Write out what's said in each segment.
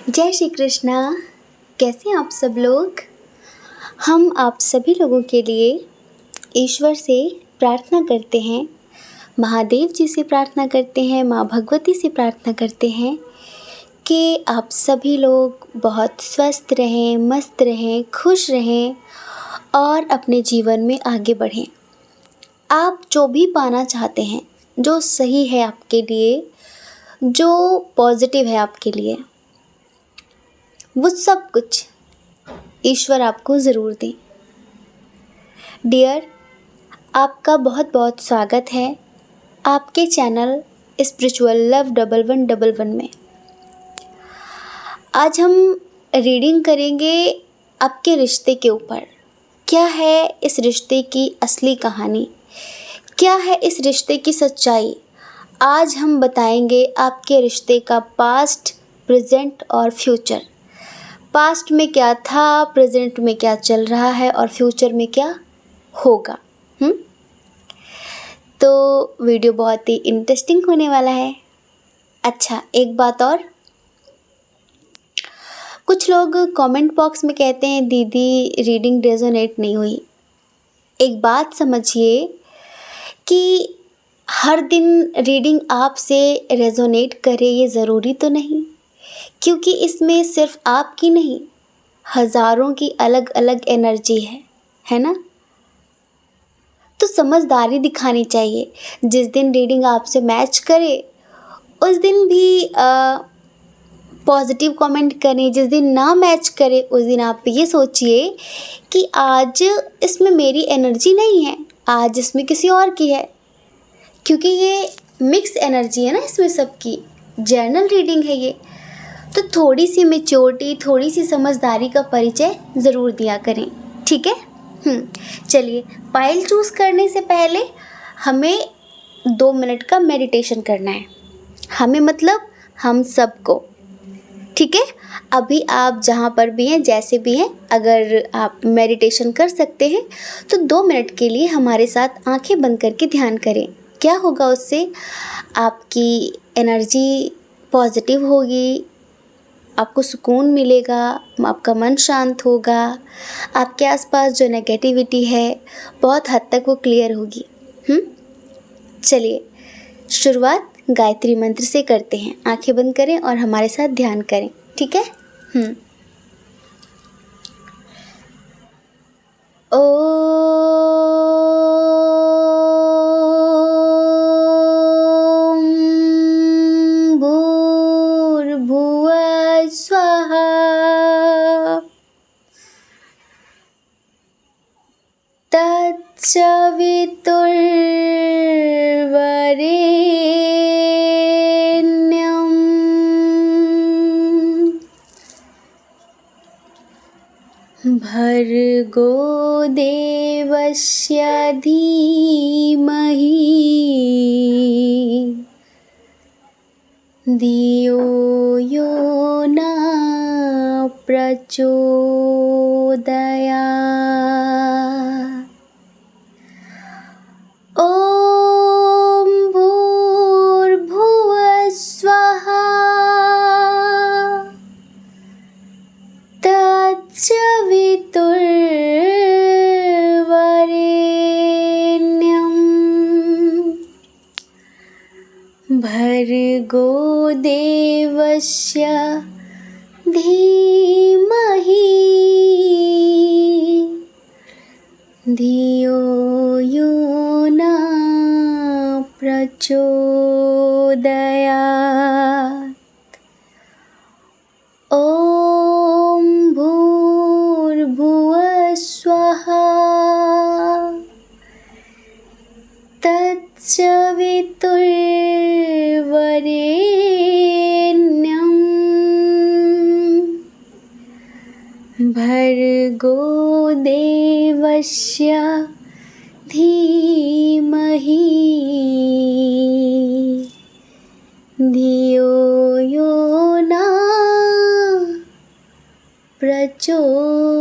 जय श्री कृष्णा। कैसे हैं आप सब लोग। हम आप सभी लोगों के लिए ईश्वर से प्रार्थना करते हैं, महादेव जी से प्रार्थना करते हैं, माँ भगवती से प्रार्थना करते हैं कि आप सभी लोग बहुत स्वस्थ रहें, मस्त रहें, खुश रहें और अपने जीवन में आगे बढ़ें। आप जो भी पाना चाहते हैं, जो सही है आपके लिए, जो पॉजिटिव है आपके लिए, वो सब कुछ ईश्वर आपको ज़रूर दें। डियर, आपका बहुत बहुत स्वागत है आपके चैनल स्पिरिचुअल लव 1111 में। आज हम रीडिंग करेंगे आपके रिश्ते के ऊपर। क्या है इस रिश्ते की असली कहानी, क्या है इस रिश्ते की सच्चाई। आज हम बताएंगे आपके रिश्ते का पास्ट, प्रेजेंट और फ्यूचर। पास्ट में क्या था, प्रेजेंट में क्या चल रहा है और फ्यूचर में क्या होगा। तो वीडियो बहुत ही इंटरेस्टिंग होने वाला है। अच्छा, एक बात और, कुछ लोग कमेंट बॉक्स में कहते हैं दीदी रीडिंग रेजोनेट नहीं हुई। एक बात समझिए कि हर दिन रीडिंग आपसे रेजोनेट करे ये ज़रूरी तो नहीं, क्योंकि इसमें सिर्फ आपकी नहीं, हज़ारों की अलग अलग एनर्जी है ना। तो समझदारी दिखानी चाहिए। जिस दिन रीडिंग आपसे मैच करे उस दिन भी पॉजिटिव कमेंट करें, जिस दिन ना मैच करे उस दिन आप ये सोचिए कि आज इसमें मेरी एनर्जी नहीं है, आज इसमें किसी और की है, क्योंकि ये मिक्स एनर्जी है ना इसमें सबकी। जर्नल रीडिंग है ये, तो थोड़ी सी मैच्योरिटी, थोड़ी सी समझदारी का परिचय ज़रूर दिया करें, ठीक है। चलिए, पाइल चूज़ करने से पहले हमें 2 मिनट का मेडिटेशन करना है। हमें मतलब हम सबको, ठीक है। अभी आप जहाँ पर भी हैं, जैसे भी हैं, अगर आप मेडिटेशन कर सकते हैं तो 2 मिनट के लिए हमारे साथ आंखें बंद करके ध्यान करें। क्या होगा उससे, आपकी एनर्जी पॉजिटिव होगी, आपको सुकून मिलेगा, आपका मन शांत होगा, आपके आसपास जो नेगेटिविटी है बहुत हद तक वो क्लियर होगी। चलिए, शुरुआत गायत्री मंत्र से करते हैं। आंखें बंद करें और हमारे साथ ध्यान करें, ठीक है। ओम भूर्भुवः स्वः तत्सवितुर्वरेण्यं भर्गो देवस्य धीमहि धियो यो न प्रचोदयात्। ॐ भूर्भुवः स्वः तत्सवितुर्वरेण्यं भर्गो देवस्य धीमहि धियो यो न प्रचोदयात्। ॐ भूर्भुवः स्वः तत्सवितुर्वरेण्यं भर्गो देवस्य धीमहि धियो यो न प्रचोदयात्।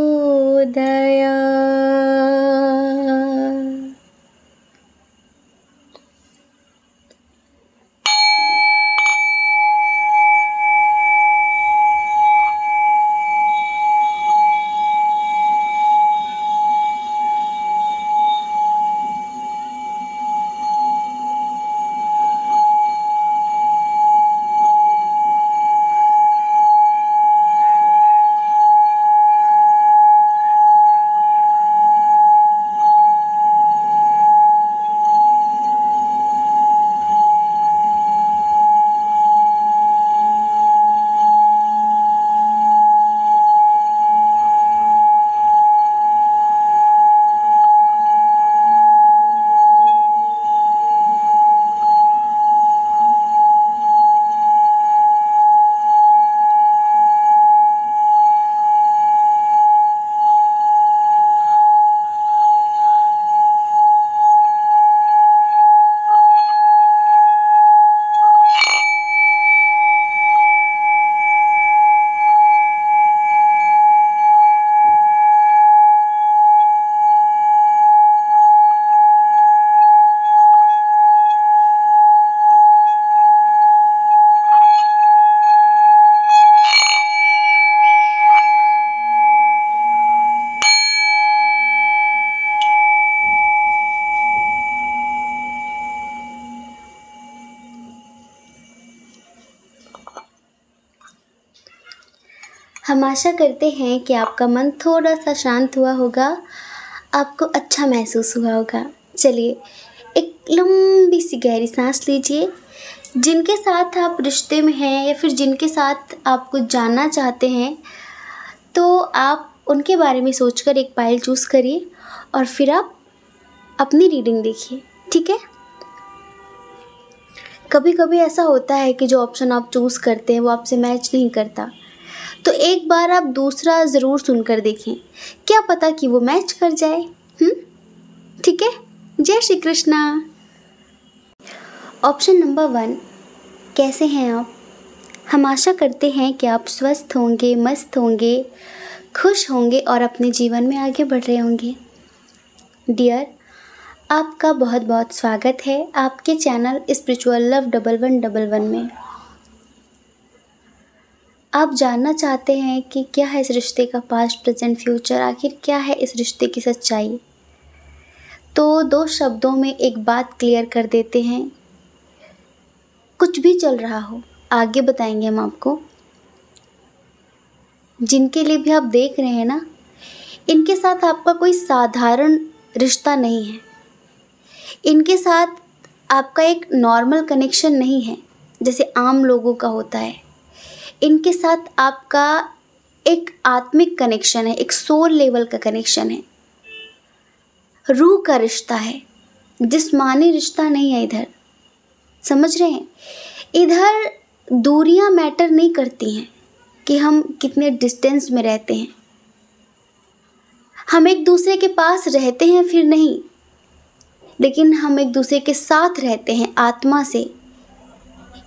हम आशा करते हैं कि आपका मन थोड़ा सा शांत हुआ होगा, आपको अच्छा महसूस हुआ होगा। चलिए, एक लंबी सी गहरी सांस लीजिए। जिनके साथ आप रिश्ते में हैं या फिर जिनके साथ आप कुछ जानना चाहते हैं, तो आप उनके बारे में सोचकर एक पाइल चूज़ करिए और फिर आप अपनी रीडिंग देखिए, ठीक है? कभी कभी ऐसा होता है कि जो ऑप्शन आप चूज़ करते हैं वो आपसे मैच नहीं करता, तो एक बार आप दूसरा ज़रूर सुनकर देखें, क्या पता कि वो मैच कर जाए। ठीक है। जय श्री कृष्णा। ऑप्शन नंबर 1, कैसे हैं आप? हम आशा करते हैं कि आप स्वस्थ होंगे, मस्त होंगे, खुश होंगे और अपने जीवन में आगे बढ़ रहे होंगे। डियर, आपका बहुत बहुत स्वागत है आपके चैनल स्पिरिचुअल लव 1111 में। आप जानना चाहते हैं कि क्या है इस रिश्ते का पास्ट, प्रेजेंट, फ्यूचर, आखिर क्या है इस रिश्ते की सच्चाई। तो 2 शब्दों में एक बात क्लियर कर देते हैं, कुछ भी चल रहा हो आगे बताएंगे हम आपको। जिनके लिए भी आप देख रहे हैं ना, इनके साथ आपका कोई साधारण रिश्ता नहीं है, इनके साथ आपका एक नॉर्मल कनेक्शन नहीं है जैसे आम लोगों का होता है। इनके साथ आपका एक आत्मिक कनेक्शन है, एक सोल लेवल का कनेक्शन है, रूह का रिश्ता है, जिस्मानी रिश्ता नहीं है। इधर समझ रहे हैं, इधर दूरियां मैटर नहीं करती हैं कि हम कितने डिस्टेंस में रहते हैं, हम एक दूसरे के पास रहते हैं फिर नहीं, लेकिन हम एक दूसरे के साथ रहते हैं आत्मा से।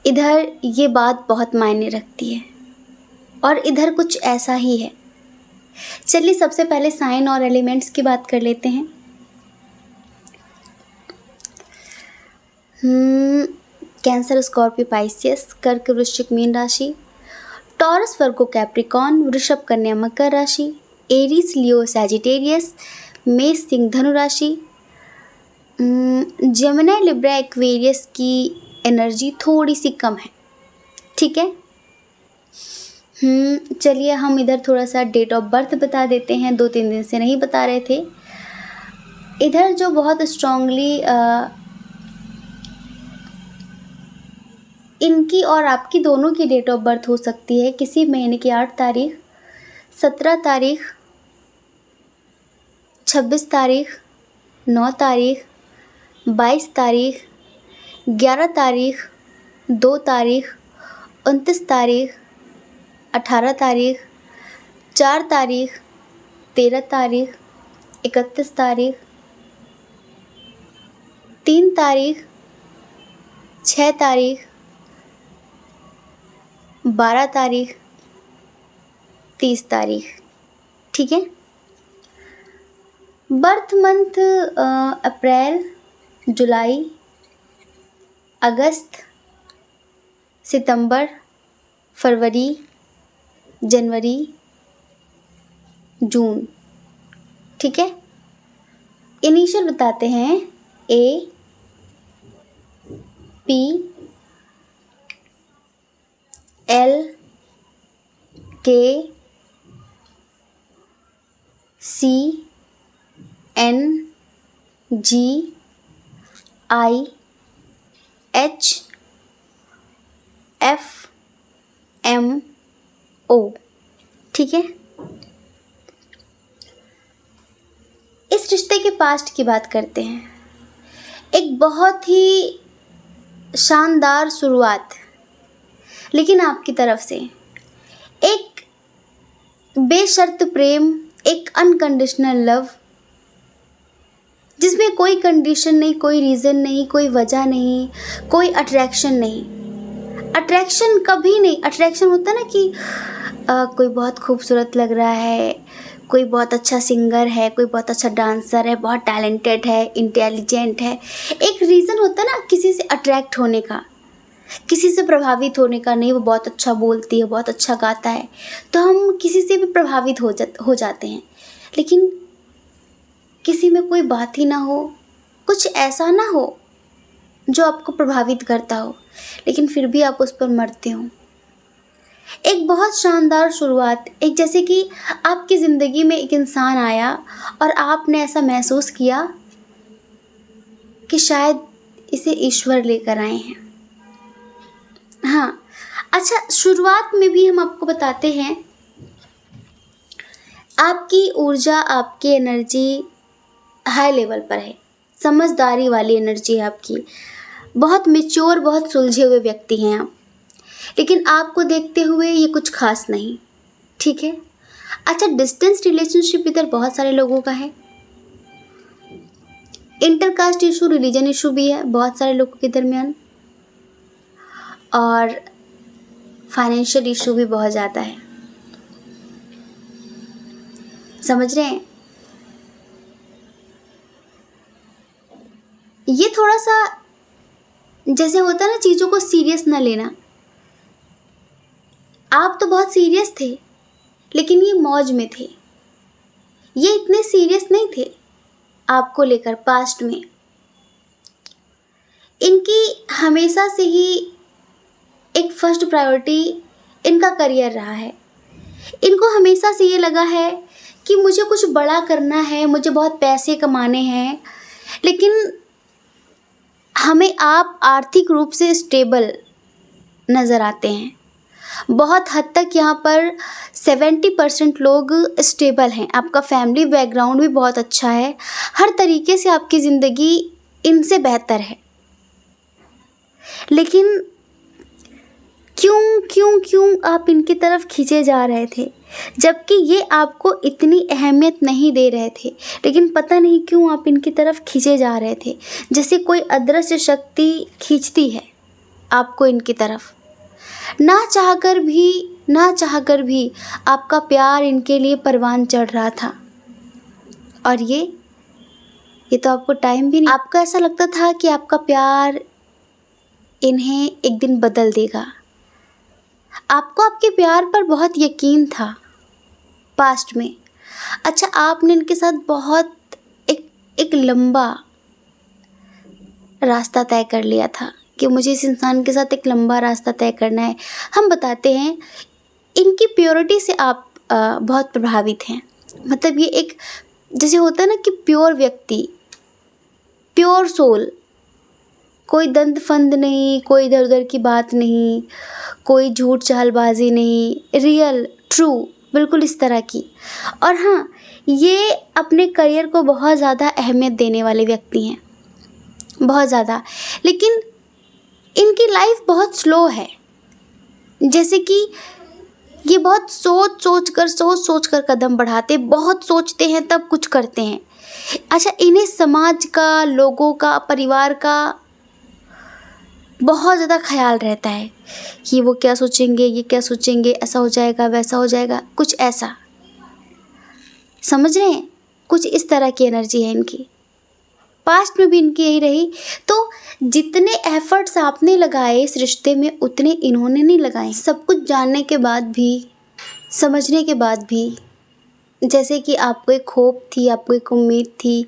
इधर ये बात बहुत मायने रखती है और इधर कुछ ऐसा ही है। चलिए, सबसे पहले साइन और एलिमेंट्स की बात कर लेते हैं। कैंसर, स्कॉर्पियो, पाइसियस, कर्क, वृश्चिक, मीन राशि, टॉरस, वर्गो, कैप्रिकॉन, वृषभ, कन्या, मकर राशि, एरीज, लियो, सैजिटेरियस, मेष, सिंह, धनु राशि, जेमिनी, लिब्रा, एक्वेरियस की एनर्जी थोड़ी सी कम है, ठीक है। चलिए, हम इधर थोड़ा सा डेट ऑफ बर्थ बता देते हैं, 2-3 दिन से नहीं बता रहे थे। इधर जो बहुत स्ट्रांगली इनकी और आपकी दोनों की डेट ऑफ बर्थ हो सकती है किसी महीने की 8 तारीख, 17 तारीख, 26 तारीख, 9 तारीख, 22 तारीख, 11 तारीख, 2 तारीख, 29 तारीख, 18 तारीख, 4 तारीख, 13 तारीख, 31 तारीख, 3 तारीख, 6 तारीख, 12 तारीख, 30 तारीख, ठीक है। बर्थ मंथ अप्रैल, जुलाई, अगस्त, सितंबर, फरवरी, जनवरी, जून, ठीक है। इनिशियल बताते हैं, ए, पी, एल, के, सी, एन, जी, आई, एच, एफ, एम, ओ, ठीक है। इस रिश्ते के पास्ट की बात करते हैं। एक बहुत ही शानदार शुरुआत, लेकिन आपकी तरफ से एक बेशर्त प्रेम, एक अनकंडीशनल लव, जिसमें कोई कंडीशन नहीं, कोई रीज़न नहीं, कोई वजह नहीं, कोई अट्रैक्शन नहीं। अट्रैक्शन कभी नहीं। अट्रैक्शन होता ना कि कोई बहुत खूबसूरत लग रहा है, कोई बहुत अच्छा सिंगर है, कोई बहुत अच्छा डांसर है, बहुत टैलेंटेड है, इंटेलिजेंट है। एक रीज़न होता है ना किसी से अट्रैक्ट होने का, किसी से प्रभावित होने का। नहीं, वो बहुत अच्छा बोलती है, बहुत अच्छा गाता है, तो हम किसी से भी प्रभावित हो जाते हैं। लेकिन किसी में कोई बात ही ना हो, कुछ ऐसा ना हो जो आपको प्रभावित करता हो, लेकिन फिर भी आप उस पर मरते हो। एक बहुत शानदार शुरुआत, एक जैसे कि आपकी ज़िंदगी में एक इंसान आया और आपने ऐसा महसूस किया कि शायद इसे ईश्वर लेकर आए हैं। हाँ, अच्छा, शुरुआत में भी हम आपको बताते हैं, आपकी ऊर्जा, आपकी एनर्जी हाई लेवल पर है, समझदारी वाली एनर्जी है आपकी, बहुत मैच्योर, बहुत सुलझे हुए व्यक्ति हैं आप, लेकिन आपको देखते हुए ये कुछ खास नहीं, ठीक है। अच्छा, डिस्टेंस रिलेशनशिप इधर बहुत सारे लोगों का है, इंटरकास्ट इशू, रिलीजन इशू भी है बहुत सारे लोगों के दरमियान, और फाइनेंशियल इशू भी बहुत ज़्यादा है। समझ रहे हैं? ये थोड़ा सा जैसे होता है ना, चीज़ों को सीरियस ना लेना। आप तो बहुत सीरियस थे, लेकिन ये मौज में थे, ये इतने सीरियस नहीं थे आपको लेकर। पास्ट में इनकी हमेशा से ही एक फर्स्ट प्रायोरिटी इनका करियर रहा है। इनको हमेशा से ये लगा है कि मुझे कुछ बड़ा करना है, मुझे बहुत पैसे कमाने हैं, लेकिन हमें आप आर्थिक रूप से स्टेबल नज़र आते हैं। बहुत हद तक यहाँ पर 70% लोग स्टेबल हैं, आपका फैमिली बैकग्राउंड भी बहुत अच्छा है, हर तरीके से आपकी ज़िंदगी इनसे बेहतर है, लेकिन क्यों क्यों क्यों आप इनकी तरफ खींचे जा रहे थे, जबकि ये आपको इतनी अहमियत नहीं दे रहे थे, लेकिन पता नहीं क्यों आप इनकी तरफ खींचे जा रहे थे, जैसे कोई अदृश्य शक्ति खींचती है आपको इनकी तरफ। ना चाहकर भी आपका प्यार इनके लिए परवान चढ़ रहा था, और ये तो आपको टाइम भी नहीं, आपको ऐसा लगता था कि आपका प्यार इन्हें एक दिन बदल देगा। आपको आपके प्यार पर बहुत यकीन था पास्ट में। अच्छा, आपने इनके साथ बहुत एक लंबा रास्ता तय कर लिया था कि मुझे इस इंसान के साथ एक लंबा रास्ता तय करना है। हम बताते हैं, इनकी प्योरिटी से आप बहुत प्रभावित हैं। मतलब ये एक जैसे होता है ना कि प्योर व्यक्ति, प्योर सोल, कोई दंड फंद नहीं, कोई इधर उधर की बात नहीं, कोई झूठ चालबाजी नहीं, रियल ट्रू, बिल्कुल इस तरह की। और हाँ, ये अपने करियर को बहुत ज़्यादा अहमियत देने वाले व्यक्ति हैं, बहुत ज़्यादा, लेकिन इनकी लाइफ बहुत स्लो है। जैसे कि ये बहुत सोच कर कदम बढ़ाते, बहुत सोचते हैं तब कुछ करते हैं। अच्छा, इन्हें समाज का, लोगों का, परिवार का बहुत ज़्यादा ख्याल रहता है कि वो क्या सोचेंगे, ये क्या सोचेंगे, ऐसा हो जाएगा, वैसा हो जाएगा, कुछ ऐसा। समझ रहे हैं? कुछ इस तरह की एनर्जी है इनकी। पास्ट में भी इनकी यही रही। तो जितने एफर्ट्स आपने लगाए इस रिश्ते में, उतने इन्होंने नहीं लगाए। सब कुछ जानने के बाद भी, समझने के बाद भी, जैसे कि आपको एक होप थी, आपको एक उम्मीद थी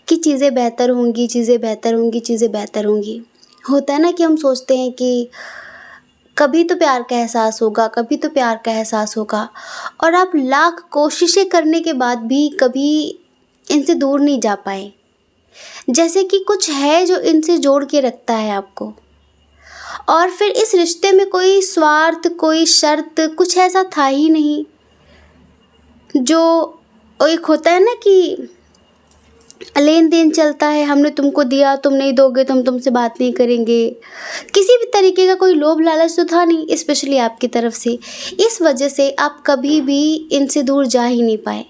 कि चीज़ें बेहतर होंगी, चीज़ें बेहतर होंगी, चीज़ें बेहतर होंगी। होता है ना कि हम सोचते हैं कि कभी तो प्यार का एहसास होगा, कभी तो प्यार का एहसास होगा, और आप लाख कोशिशें करने के बाद भी कभी इनसे दूर नहीं जा पाए। जैसे कि कुछ है जो इनसे जोड़ के रखता है आपको, और फिर इस रिश्ते में कोई स्वार्थ, कोई शर्त, कुछ ऐसा था ही नहीं। जो एक होता है ना कि लेन देन चलता है, हमने तुमको दिया, तुम नहीं दोगे तो हम तुमसे बात नहीं करेंगे, किसी भी तरीके का कोई लोभ लालच तो था नहीं, स्पेशली आपकी तरफ से। इस वजह से आप कभी भी इनसे दूर जा ही नहीं पाए।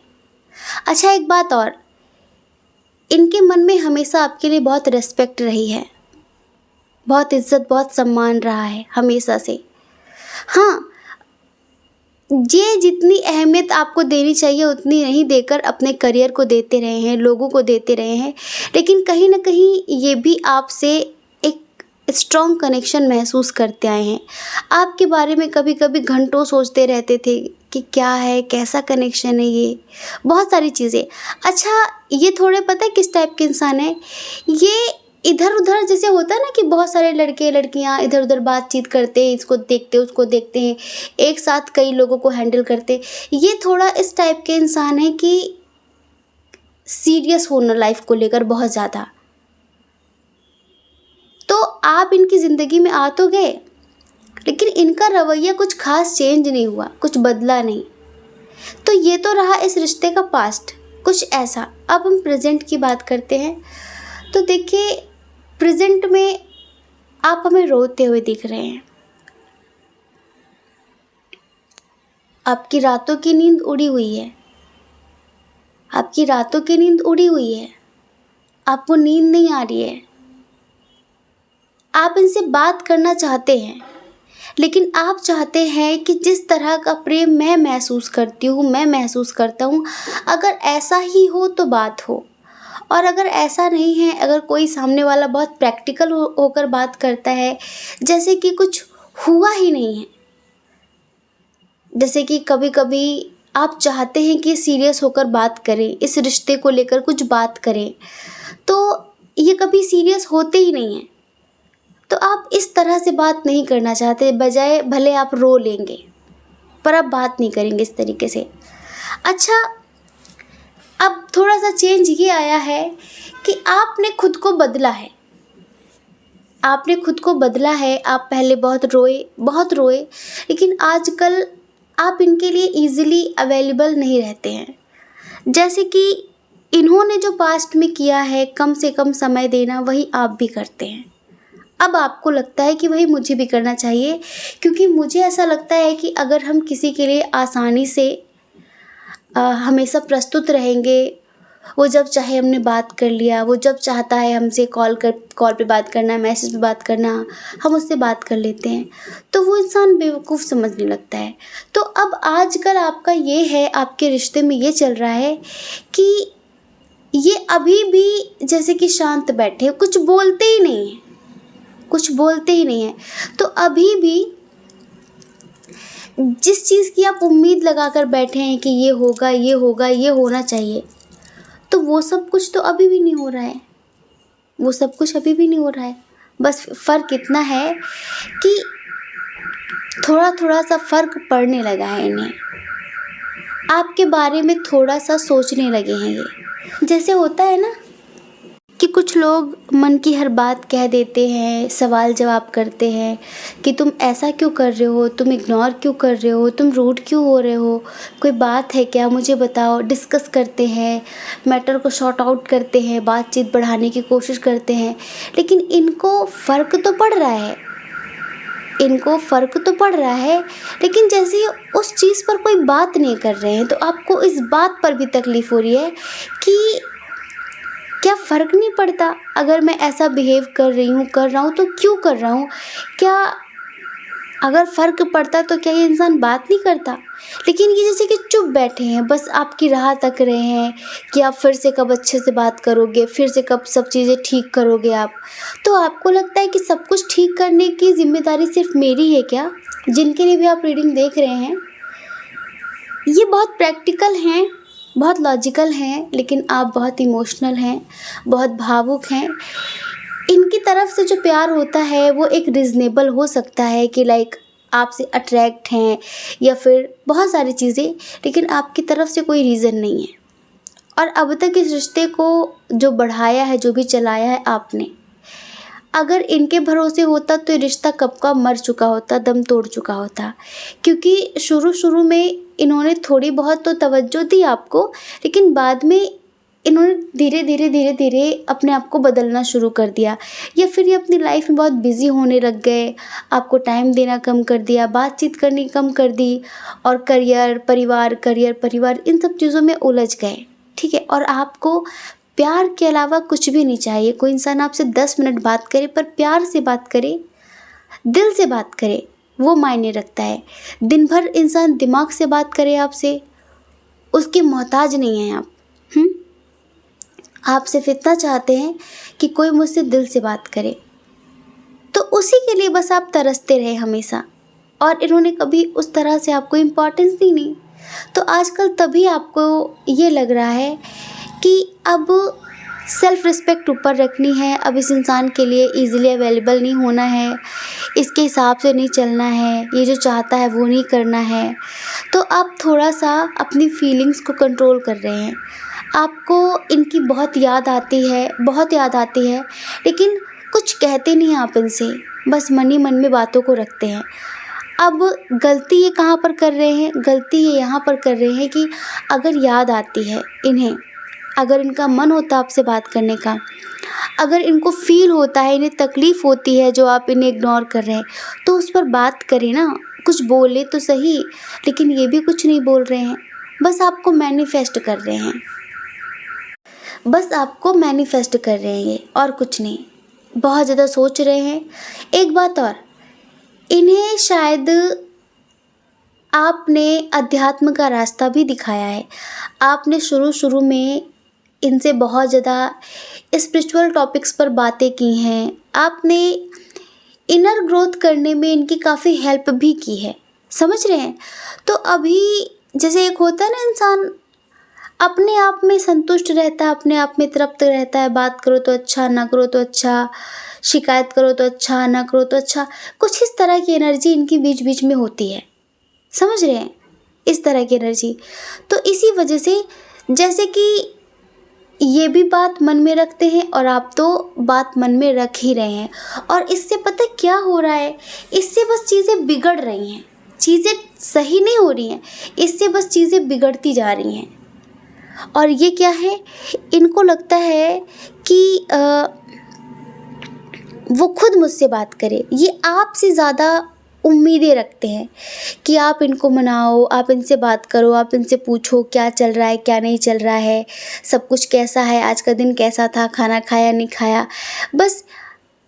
अच्छा, एक बात और, इनके मन में हमेशा आपके लिए बहुत रिस्पेक्ट रही है, बहुत इज्जत, बहुत सम्मान रहा है हमेशा से। हाँ, ये जितनी अहमियत आपको देनी चाहिए उतनी नहीं देकर अपने करियर को देते रहे हैं, लोगों को देते रहे हैं, लेकिन कहीं ना कहीं ये भी आपसे एक स्ट्रॉन्ग कनेक्शन महसूस करते आए हैं। आपके बारे में कभी कभी घंटों सोचते रहते थे कि क्या है, कैसा कनेक्शन है, ये बहुत सारी चीज़ें। अच्छा, ये थोड़े पता है किस टाइप के इंसान है, ये इधर उधर जैसे होता है ना कि बहुत सारे लड़के लड़कियां इधर उधर बातचीत करते हैं, इसको देखते हैं उसको देखते हैं, एक साथ कई लोगों को हैंडल करते, ये थोड़ा इस टाइप के इंसान है कि सीरियस होना लाइफ को लेकर बहुत ज़्यादा। तो आप इनकी ज़िंदगी में आ तो गए, लेकिन इनका रवैया कुछ खास चेंज नहीं हुआ, कुछ बदला नहीं। तो ये तो रहा इस रिश्ते का पास्ट, कुछ ऐसा। अब हम प्रेजेंट की बात करते हैं। तो देखिए, प्रेजेंट में आप हमें रोते हुए दिख रहे हैं। आपकी रातों की नींद उड़ी हुई है, आपकी रातों की नींद उड़ी हुई है, आपको नींद नहीं आ रही है। आप इनसे बात करना चाहते हैं, लेकिन आप चाहते हैं कि जिस तरह का प्रेम मैं महसूस करती हूँ, मैं महसूस करता हूँ, अगर ऐसा ही हो तो बात हो। और अगर ऐसा नहीं है, अगर कोई सामने वाला बहुत प्रैक्टिकल होकर बात करता है, जैसे कि कुछ हुआ ही नहीं है, जैसे कि कभी कभी आप चाहते हैं कि सीरियस होकर बात करें, इस रिश्ते को लेकर कुछ बात करें, तो ये कभी सीरियस होते ही नहीं हैं। तो आप इस तरह से बात नहीं करना चाहते, बजाय भले आप रो लेंगे पर आप बात नहीं करेंगे इस तरीके से। अच्छा, अब थोड़ा सा चेंज ये आया है कि आपने खुद को बदला है, आपने खुद को बदला है। आप पहले बहुत रोए, लेकिन आजकल आप इनके लिए इजीली अवेलेबल नहीं रहते हैं। जैसे कि इन्होंने जो पास्ट में किया है, कम से कम समय देना, वही आप भी करते हैं। अब आपको लगता है कि वही मुझे भी करना चाहिए, क्योंकि मुझे ऐसा लगता है कि अगर हम किसी के लिए आसानी से हमेशा प्रस्तुत रहेंगे, वो जब चाहे हमने बात कर लिया, वो जब चाहता है हमसे कॉल पे बात करना, मैसेज पे बात करना, हम उससे बात कर लेते हैं, तो वो इंसान बेवकूफ़ समझने लगता है। तो अब आजकल आपका ये है, आपके रिश्ते में ये चल रहा है कि ये अभी भी जैसे कि शांत बैठे, कुछ बोलते ही नहीं हैं, कुछ बोलते ही नहीं हैं। तो अभी भी जिस चीज़ की आप उम्मीद लगाकर बैठे हैं कि ये होगा, ये होगा, ये होना चाहिए, तो वो सब कुछ तो अभी भी नहीं हो रहा है, वो सब कुछ अभी भी नहीं हो रहा है। बस फ़र्क इतना है कि थोड़ा थोड़ा सा फ़र्क पड़ने लगा है इन्हें, आपके बारे में थोड़ा सा सोचने लगे हैं ये। जैसे होता है ना कि कुछ लोग मन की हर बात कह देते हैं, सवाल जवाब करते हैं कि तुम ऐसा क्यों कर रहे हो, तुम इग्नोर क्यों कर रहे हो, तुम रूड क्यों हो रहे हो, कोई बात है क्या, मुझे बताओ। डिस्कस करते हैं, मैटर को शॉर्ट आउट करते हैं, बातचीत बढ़ाने की कोशिश करते हैं, लेकिन इनको फ़र्क तो पड़ रहा है, इनको फ़र्क तो पड़ रहा है, लेकिन जैसे ही उस चीज़ पर कोई बात नहीं कर रहे हैं, तो आपको इस बात पर भी तकलीफ़ हो रही है कि क्या फ़र्क नहीं पड़ता अगर मैं ऐसा बिहेव कर रहा हूँ तो क्यों कर रहा हूँ, क्या अगर फ़र्क पड़ता तो क्या ये इंसान बात नहीं करता। लेकिन ये जैसे कि चुप बैठे हैं, बस आपकी राह तक रहे हैं कि आप फिर से कब अच्छे से बात करोगे, फिर से कब सब चीज़ें ठीक करोगे आप। तो आपको लगता है कि सब कुछ ठीक करने की ज़िम्मेदारी सिर्फ मेरी है क्या, जिनके लिए भी आप रीडिंग देख रहे हैं। ये बहुत प्रैक्टिकल हैं, बहुत लॉजिकल हैं, लेकिन आप बहुत इमोशनल हैं, बहुत भावुक हैं। इनकी तरफ से जो प्यार होता है वो एक रीज़नेबल हो सकता है कि लाइक आपसे अट्रैक्ट हैं या फिर बहुत सारी चीज़ें, लेकिन आपकी तरफ से कोई रीज़न नहीं है। और अब तक इस रिश्ते को जो बढ़ाया है, जो भी चलाया है आपने, अगर इनके भरोसे होता तो ये रिश्ता कब का मर चुका होता, दम तोड़ चुका होता। क्योंकि शुरू में इन्होंने थोड़ी बहुत तो तवज्जो दी आपको, लेकिन बाद में इन्होंने धीरे धीरे अपने आप को बदलना शुरू कर दिया, या फिर ये अपनी लाइफ में बहुत बिज़ी होने लग गए, आपको टाइम देना कम कर दिया, बातचीत करनी कम कर दी, और करियर परिवार इन सब चीज़ों में उलझ गए। ठीक है, और आपको प्यार के अलावा कुछ भी नहीं चाहिए। कोई इंसान आपसे 10 मिनट बात करे, पर प्यार से बात करे, दिल से बात करे, वो मायने रखता है। दिन भर इंसान दिमाग से बात करे आपसे, उसके मोहताज नहीं हैं आप। आप सिर्फ इतना चाहते हैं कि कोई मुझसे दिल से बात करे, तो उसी के लिए बस आप तरसते रहे हमेशा, और इन्होंने कभी उस तरह से आपको इम्पोर्टेंस दी नहीं। तो आजकल तभी आपको ये लग रहा है कि अब सेल्फ रिस्पेक्ट ऊपर रखनी है। अब इस इंसान के लिए ईज़िली अवेलेबल नहीं होना है, इसके हिसाब से नहीं चलना है, ये जो चाहता है वो नहीं करना है। तो आप थोड़ा-सा अपनी फीलिंग्स को कंट्रोल कर रहे हैं। आपको इनकी बहुत याद आती है, बहुत याद आती है, लेकिन कुछ कहते नहीं आप इनसे, बस मन ही मन में बातों को रखते हैं। अब गलती ये कहाँ पर कर रहे हैं? गलती ये यहाँ पर कर रहे हैं कि अगर याद आती है इन्हें, अगर इनका मन होता है आपसे बात करने का, अगर इनको फ़ील होता है, इन्हें तकलीफ़ होती है जो आप इन्हें इग्नोर कर रहे हैं, तो उस पर बात करें ना, कुछ बोले तो सही। लेकिन ये भी कुछ नहीं बोल रहे हैं, बस आपको मैनिफेस्ट कर रहे हैं, बस आपको मैनिफेस्ट कर रहे हैं ये, और कुछ नहीं। बहुत ज़्यादा सोच रहे हैं। एक बात और, इन्हें शायद आपने अध्यात्म का रास्ता भी दिखाया है। आपने शुरू में इनसे बहुत ज़्यादा स्पिरिचुअल टॉपिक्स पर बातें की हैं। आपने इनर ग्रोथ करने में इनकी काफ़ी हेल्प भी की है, समझ रहे हैं? तो अभी जैसे एक होता है ना, इंसान अपने आप में संतुष्ट रहता है, अपने आप में तृप्त रहता है, बात करो तो अच्छा, ना करो तो अच्छा, शिकायत करो तो अच्छा, ना करो तो अच्छा। कुछ इस तरह की एनर्जी इनकी बीच बीच में होती है, समझ रहे हैं? इस तरह की एनर्जी। तो इसी वजह से जैसे कि ये भी बात मन में रखते हैं और आप तो बात मन में रख ही रहे हैं, और इससे पता है क्या हो रहा है? इससे बस चीज़ें बिगड़ रही हैं, चीज़ें सही नहीं हो रही हैं, इससे बस चीज़ें बिगड़ती जा रही हैं। और ये क्या है, इनको लगता है कि वो खुद मुझसे बात करे। ये आपसे ज़्यादा उम्मीदें रखते हैं कि आप इनको मनाओ, आप इनसे बात करो, आप इनसे पूछो क्या चल रहा है, क्या नहीं चल रहा है, सब कुछ कैसा है, आज का दिन कैसा था, खाना खाया नहीं खाया। बस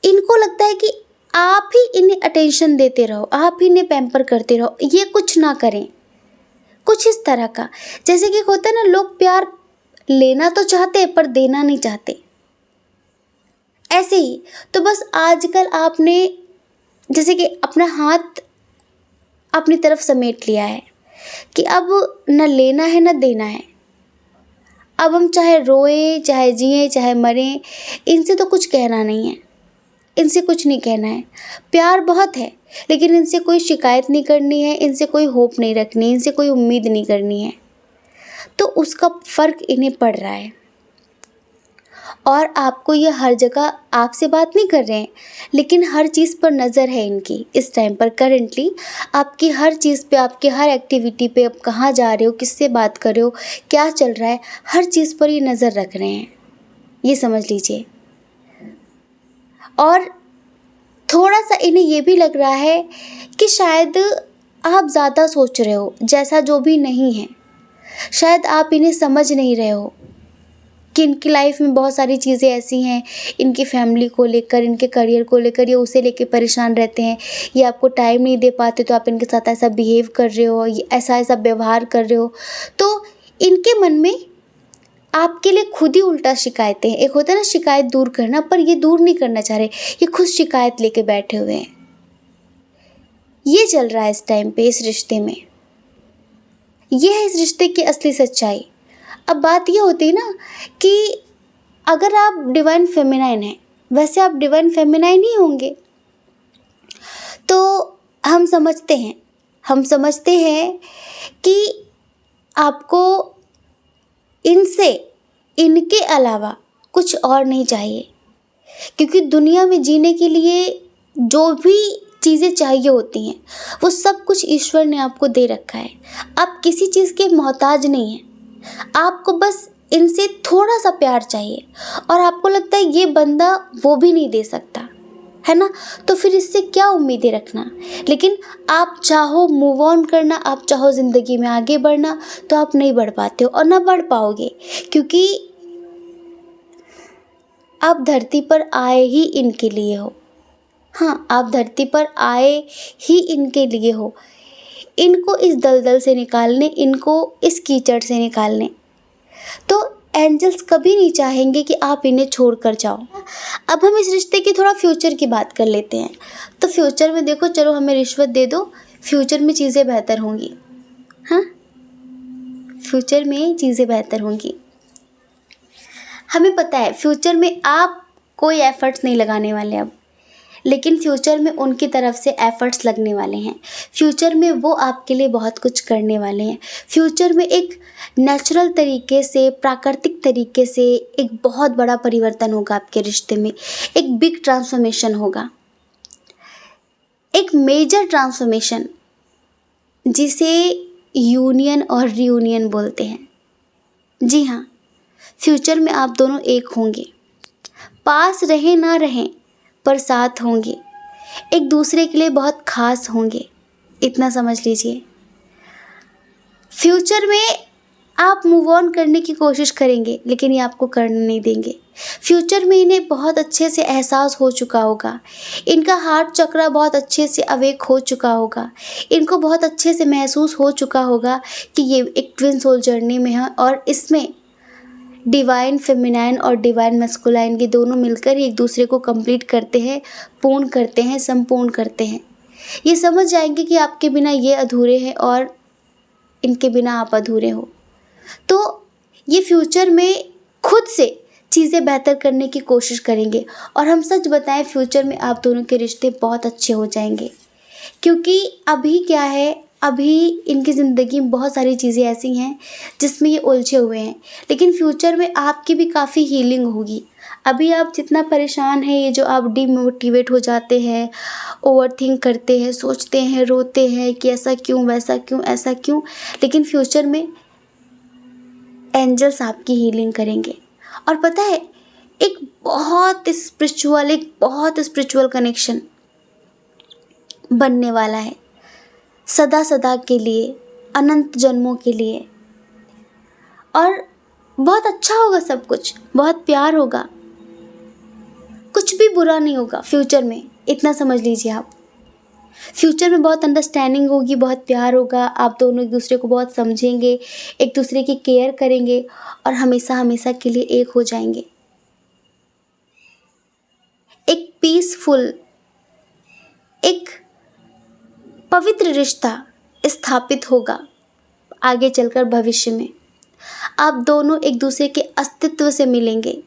इनको लगता है कि आप ही इन्हें अटेंशन देते रहो, आप ही इन्हें पैम्पर करते रहो, ये कुछ ना करें। कुछ इस तरह का, जैसे कि होता है ना, लोग प्यार लेना तो चाहते हैं पर देना नहीं चाहते, ऐसे ही। तो बस आजकल आपने जैसे कि अपना हाथ अपनी तरफ समेट लिया है कि अब न लेना है न देना है। अब हम चाहे रोएं, चाहे जिएं, चाहे मरें, इनसे तो कुछ कहना नहीं है, इनसे कुछ नहीं कहना है। प्यार बहुत है, लेकिन इनसे कोई शिकायत नहीं करनी है, इनसे कोई होप नहीं रखनी है, इनसे कोई उम्मीद नहीं करनी है। तो उसका फ़र्क इन्हें पड़ रहा है। और आपको ये हर जगह आपसे बात नहीं कर रहे हैं, लेकिन हर चीज़ पर नज़र है इनकी इस टाइम पर। करेंटली आपकी हर चीज़ पे, आपकी हर एक्टिविटी पे, आप कहाँ जा रहे हो, किससे बात कर रहे हो, क्या चल रहा है, हर चीज़ पर ये नज़र रख रहे हैं, ये समझ लीजिए। और थोड़ा सा इन्हें ये भी लग रहा है कि शायद आप ज़्यादा सोच रहे हो, जैसा जो भी नहीं है। शायद आप इन्हें समझ नहीं रहे हो कि इनकी लाइफ में बहुत सारी चीज़ें ऐसी हैं, इनकी फैमिली को लेकर, इनके करियर को लेकर, ये उसे लेकर परेशान रहते हैं। ये आपको टाइम नहीं दे पाते, तो आप इनके साथ ऐसा बिहेव कर रहे हो, ऐसा ऐसा व्यवहार कर रहे हो। तो इनके मन में आपके लिए खुद ही उल्टा शिकायतें हैं। एक होता है ना शिकायत दूर करना, पर ये दूर नहीं करना चाह रहे, ये खुद शिकायत लेके बैठे हुए हैं। ये चल रहा है इस टाइम पे इस रिश्ते में। ये है इस रिश्ते की असली सच्चाई। अब बात ये होती है ना कि अगर आप डिवाइन फेमिनाइन हैं, वैसे आप डिवाइन फेमिनाइन ही होंगे, तो हम समझते हैं कि आपको इनसे, इनके अलावा कुछ और नहीं चाहिए। क्योंकि दुनिया में जीने के लिए जो भी चीज़ें चाहिए होती हैं, वो सब कुछ ईश्वर ने आपको दे रखा है। आप किसी चीज़ के मोहताज नहीं हैं। आपको बस इनसे थोड़ा सा प्यार चाहिए, और आपको लगता है ये बंदा वो भी नहीं दे सकता, है ना? तो फिर इससे क्या उम्मीदें रखना। लेकिन आप चाहो मूव ऑन करना, आप चाहो ज़िंदगी में आगे बढ़ना, तो आप नहीं बढ़ पाते हो और ना बढ़ पाओगे, क्योंकि आप धरती पर आए ही इनके लिए हो। हाँ, आप धरती पर आए ही इनके लिए हो, इनको इस दलदल से निकालने, इनको इस कीचड़ से निकालने। तो एंजल्स कभी नहीं चाहेंगे कि आप इन्हें छोड़ कर जाओ। अब हम इस रिश्ते की थोड़ा फ्यूचर की बात कर लेते हैं। तो फ्यूचर में देखो, चलो हमें रिश्वत दे दो, फ्यूचर में चीज़ें बेहतर होंगी। हाँ, फ्यूचर में चीज़ें बेहतर होंगी। हमें पता है फ्यूचर में आप कोई एफर्ट्स नहीं लगाने वाले अब, लेकिन फ्यूचर में उनकी तरफ से एफर्ट्स लगने वाले हैं। फ्यूचर में वो आपके लिए बहुत कुछ करने वाले हैं। फ्यूचर में एक नेचुरल तरीके से, प्राकृतिक तरीके से एक बहुत बड़ा परिवर्तन होगा आपके रिश्ते में। एक बिग ट्रांसफॉर्मेशन होगा, एक मेजर ट्रांसफॉर्मेशन, जिसे यूनियन और रियूनियन बोलते हैं। जी हाँ, फ्यूचर में आप दोनों एक होंगे, पास रहें ना रहें पर साथ होंगे, एक दूसरे के लिए बहुत खास होंगे, इतना समझ लीजिए। फ्यूचर में आप मूव ऑन करने की कोशिश करेंगे, लेकिन ये आपको करने नहीं देंगे। फ्यूचर में इन्हें बहुत अच्छे से एहसास हो चुका होगा, इनका हार्ट चक्रा बहुत अच्छे से अवेक हो चुका होगा, इनको बहुत अच्छे से महसूस हो चुका होगा कि ये एक ट्विन सोल जर्नी में है और इसमें डिवाइन फेमिनाइन और डिवाइन मैस्कुलाइन के दोनों मिलकर ही एक दूसरे को कंप्लीट करते हैं, पूर्ण करते हैं, संपूर्ण करते हैं। ये समझ जाएंगे कि आपके बिना ये अधूरे हैं और इनके बिना आप अधूरे हो। तो ये फ्यूचर में खुद से चीज़ें बेहतर करने की कोशिश करेंगे और हम सच बताएं, फ्यूचर में आप दोनों के रिश्ते बहुत अच्छे हो जाएंगे। क्योंकि अभी क्या है, अभी इनकी ज़िंदगी में बहुत सारी चीज़ें ऐसी हैं जिसमें ये उलझे हुए हैं, लेकिन फ्यूचर में आपकी भी काफ़ी हीलिंग होगी। अभी आप जितना परेशान हैं, ये जो आप डिमोटिवेट हो जाते हैं, ओवरथिंक करते हैं, सोचते हैं, रोते हैं कि ऐसा क्यों, वैसा क्यों, ऐसा क्यों, लेकिन फ्यूचर में एंजल्स आपकी हीलिंग करेंगे। और पता है, एक बहुत स्पिरिचुअल कनेक्शन बनने वाला है, सदा सदा के लिए, अनंत जन्मों के लिए। और बहुत अच्छा होगा, सब कुछ बहुत प्यार होगा, कुछ भी बुरा नहीं होगा फ्यूचर में, इतना समझ लीजिए आप। फ्यूचर में बहुत अंडरस्टैंडिंग होगी, बहुत प्यार होगा, आप दोनों एक दूसरे को बहुत समझेंगे, एक दूसरे की केयर करेंगे और हमेशा हमेशा के लिए एक हो जाएंगे। एक पीसफुल, एक पवित्र रिश्ता स्थापित होगा आगे चलकर भविष्य में। आप दोनों एक दूसरे के अस्तित्व से मिलेंगे,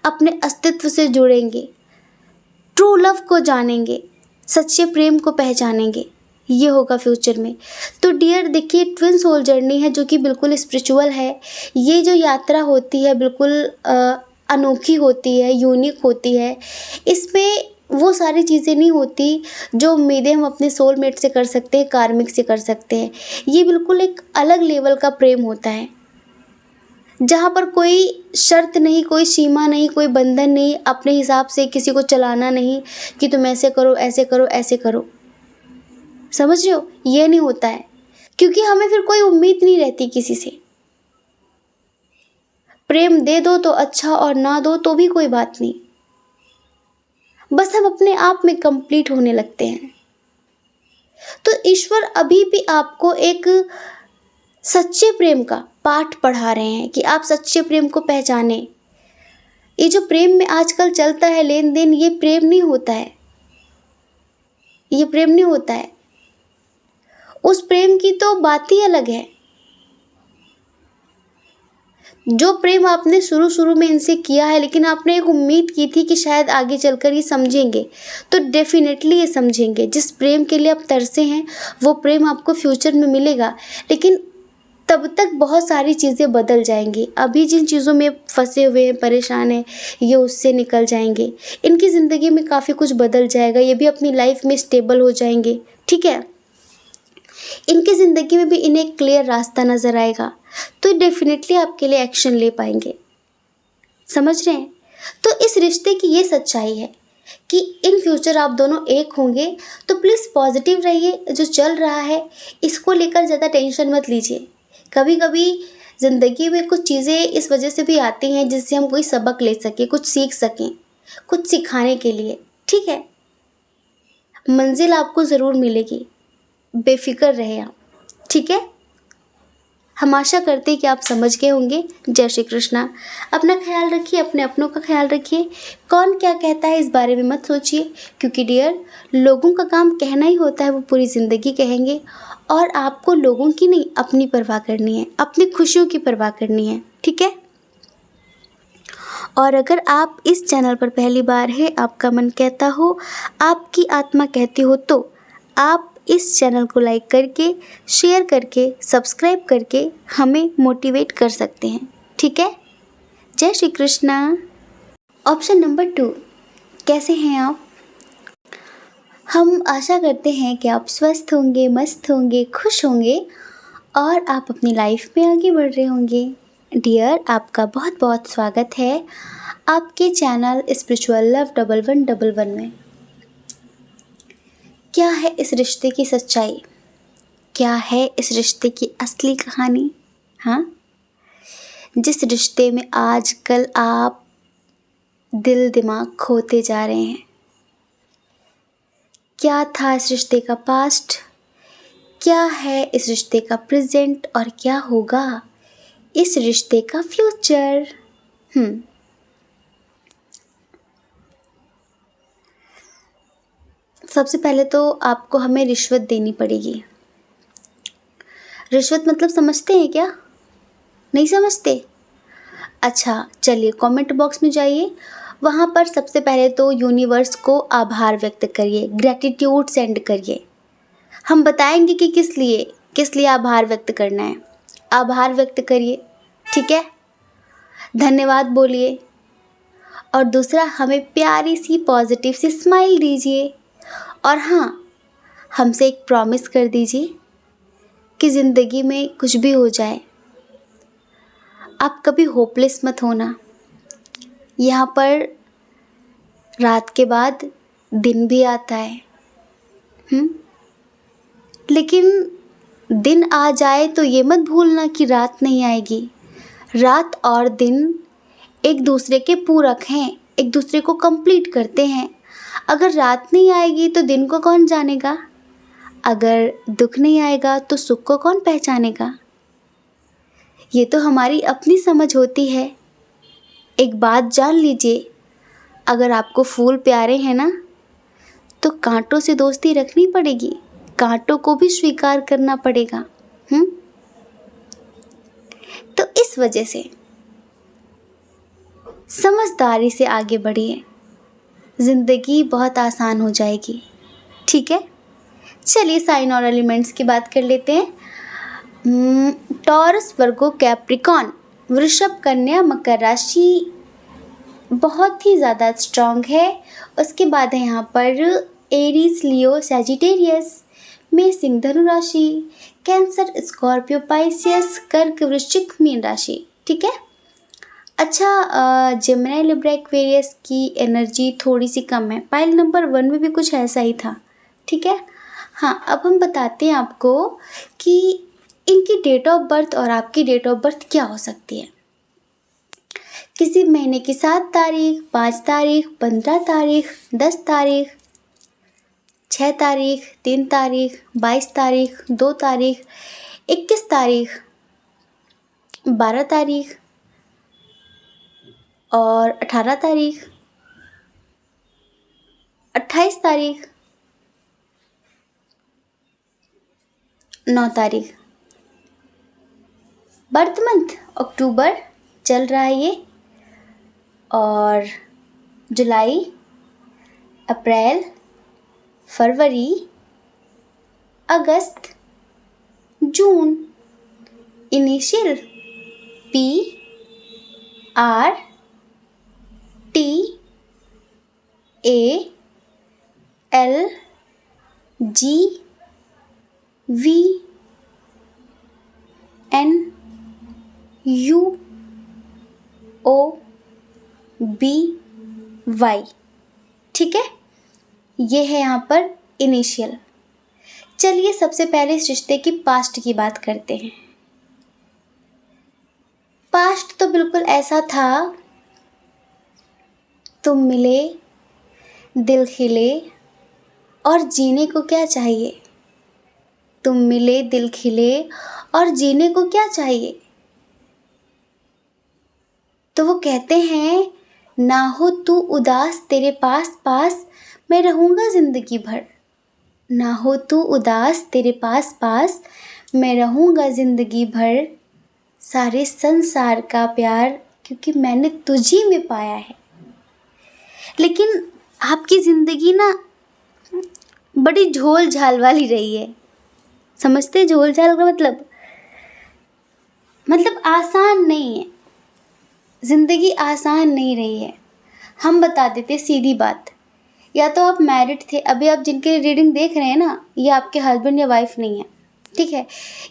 अपने अस्तित्व से जुड़ेंगे, ट्रू लव को जानेंगे, सच्चे प्रेम को पहचानेंगे। ये होगा फ्यूचर में। तो डियर, देखिए, ट्विन सोल जर्नी है जो कि बिल्कुल स्पिरिचुअल है। ये जो यात्रा होती है बिल्कुल अनोखी होती है, यूनिक होती है। इसमें वो सारी चीज़ें नहीं होती जो उम्मीदें हम अपने सोलमेट से कर सकते हैं, कार्मिक से कर सकते हैं। ये बिल्कुल एक अलग लेवल का प्रेम होता है, जहाँ पर कोई शर्त नहीं, कोई सीमा नहीं, कोई बंधन नहीं, अपने हिसाब से किसी को चलाना नहीं कि तुम ऐसे करो, ऐसे करो, ऐसे करो। समझ रहे हो? ये नहीं होता है, क्योंकि हमें फिर कोई उम्मीद नहीं रहती किसी से। प्रेम दे दो तो अच्छा और ना दो तो भी कोई बात नहीं, बस हम अपने आप में कंप्लीट होने लगते हैं। तो ईश्वर अभी भी आपको एक सच्चे प्रेम का पाठ पढ़ा रहे हैं कि आप सच्चे प्रेम को पहचाने। ये जो प्रेम में आजकल चलता है लेन देन, ये प्रेम नहीं होता है, ये प्रेम नहीं होता है। उस प्रेम की तो बात ही अलग है। जो प्रेम आपने शुरू में इनसे किया है, लेकिन आपने एक उम्मीद की थी कि शायद आगे चलकर ये समझेंगे, तो डेफिनेटली ये समझेंगे। जिस प्रेम के लिए आप तरसे हैं वो प्रेम आपको फ्यूचर में मिलेगा, लेकिन तब तक बहुत सारी चीज़ें बदल जाएंगी। अभी जिन चीज़ों में फंसे हुए हैं, परेशान हैं, ये उससे निकल जाएंगे। इनकी ज़िंदगी में काफ़ी कुछ बदल जाएगा, ये भी अपनी लाइफ में स्टेबल हो जाएंगे। ठीक है, इनकी ज़िंदगी में भी इन्हें एक क्लियर रास्ता नज़र आएगा, तो डेफिनेटली आपके लिए एक्शन ले पाएंगे। समझ रहे हैं? तो इस रिश्ते की ये सच्चाई है कि इन फ्यूचर आप दोनों एक होंगे। तो प्लीज़ पॉजिटिव रहिए। जो चल रहा है इसको लेकर ज़्यादा टेंशन मत लीजिए। कभी कभी ज़िंदगी में कुछ चीज़ें इस वजह से भी आती हैं जिससे हम कोई सबक ले सकें, कुछ सीख सकें, कुछ सिखाने के लिए। ठीक है, मंजिल आपको ज़रूर मिलेगी, बेफिक्र रहे आप। ठीक है, हम आशा करते हैं कि आप समझ गए होंगे। जय श्री कृष्णा। अपना ख्याल रखिए, अपने अपनों का ख्याल रखिए। कौन क्या कहता है इस बारे में मत सोचिए, क्योंकि डियर, लोगों का काम कहना ही होता है, वो पूरी ज़िंदगी कहेंगे। और आपको लोगों की नहीं, अपनी परवाह करनी है, अपनी खुशियों की परवाह करनी है। ठीक है, और अगर आप इस चैनल पर पहली बार है, आपका मन कहता हो, आपकी आत्मा कहती हो, तो आप इस चैनल को लाइक करके, शेयर करके, सब्सक्राइब करके हमें मोटिवेट कर सकते हैं। ठीक है? जय श्री कृष्णा। ऑप्शन नंबर 2, कैसे हैं आप? हम आशा करते हैं कि आप स्वस्थ होंगे, मस्त होंगे, खुश होंगे और आप अपनी लाइफ में आगे बढ़ रहे होंगे। डियर, आपका बहुत बहुत स्वागत है आपके चैनल स्पिरिचुअल लव 1111 में। क्या है इस रिश्ते की सच्चाई? क्या है इस रिश्ते की असली कहानी? हाँ, जिस रिश्ते में आजकल आप दिल दिमाग खोते जा रहे हैं। क्या था इस रिश्ते का पास्ट? क्या है इस रिश्ते का प्रेजेंट? और क्या होगा इस रिश्ते का फ्यूचर? सबसे पहले तो आपको हमें रिश्वत देनी पड़ेगी। रिश्वत मतलब समझते हैं क्या? नहीं समझते? अच्छा, चलिए कमेंट बॉक्स में जाइए, वहाँ पर सबसे पहले तो यूनिवर्स को आभार व्यक्त करिए, ग्रैटिट्यूड सेंड करिए। हम बताएंगे कि किस लिए आभार व्यक्त करना है। आभार व्यक्त करिए, ठीक है? धन्यवाद बोलिए। और दूसरा, हमें प्यारी सी पॉजिटिव सी स्माइल दीजिए। और हाँ, हमसे एक प्रॉमिस कर दीजिए कि ज़िंदगी में कुछ भी हो जाए, आप कभी होपलेस मत होना। यहाँ पर रात के बाद दिन भी आता है, लेकिन दिन आ जाए तो ये मत भूलना कि रात नहीं आएगी। रात और दिन एक दूसरे के पूरक हैं, एक दूसरे को कंप्लीट करते हैं। अगर रात नहीं आएगी तो दिन को कौन जानेगा? अगर दुख नहीं आएगा तो सुख को कौन पहचानेगा? ये तो हमारी अपनी समझ होती है। एक बात जान लीजिए, अगर आपको फूल प्यारे हैं ना, तो कांटों से दोस्ती रखनी पड़ेगी, कांटों को भी स्वीकार करना पड़ेगा। तो इस वजह से समझदारी से आगे बढ़िए, ज़िंदगी बहुत आसान हो जाएगी। ठीक है? चलिए साइन और एलिमेंट्स की बात कर लेते हैं। टॉरस, वर्गो, कैप्रिकॉन, वृषभ, कन्या, मकर राशि बहुत ही ज़्यादा स्ट्रॉन्ग है। उसके बाद है यहाँ पर एरीज, लियो, सैजिटेरियस, में सिंह, धनु राशि, कैंसर, स्कॉर्पियो, पाइसियस, कर्क, वृश्चिक, मीन राशि। ठीक है? अच्छा, जेमिनी, लिब्रा, एक्वेरियस की एनर्जी थोड़ी सी कम है। पाइल नंबर 1 में भी कुछ ऐसा ही था। ठीक है? हाँ, अब हम बताते हैं आपको कि इनकी डेट ऑफ बर्थ और आपकी डेट ऑफ बर्थ क्या हो सकती है। किसी महीने की 7 तारीख, 5 तारीख, 15 तारीख, 10 तारीख, 6 तारीख, 3 तारीख, 22 तारीख, 2 तारीख, 21 तारीख, 12 तारीख और 18 तारीख, 28 तारीख, 9 तारीख। बर्थ मंथ अक्टूबर चल रहा है ये, और जुलाई, अप्रैल, फरवरी, अगस्त, जून। Initial P R T A L G V N U O B Y। ठीक है? ये है यहाँ पर इनिशियल। चलिए सबसे पहले इस रिश्ते की पास्ट की बात करते हैं। पास्ट तो बिल्कुल ऐसा था, तुम मिले, दिल खिले, और जीने को क्या चाहिए? तुम मिले, दिल खिले, और जीने को क्या चाहिए? तो वो कहते हैं, ना हो तू उदास, तेरे पास पास मैं रहूँगा ज़िंदगी भर। ना हो तू उदास, तेरे पास पास मैं रहूँगा ज़िंदगी भर। सारे संसार का प्यार क्योंकि मैंने तुझी में पाया है। लेकिन आपकी ज़िंदगी ना बड़ी झोल झाल वाली रही है। समझते झोल झाल का मतलब आसान नहीं है। ज़िंदगी आसान नहीं रही है। हम बता देते सीधी बात, या तो आप मैरिड थे, अभी आप जिनके रीडिंग देख रहे हैं ना, ये आपके हस्बैंड या वाइफ नहीं है, ठीक है।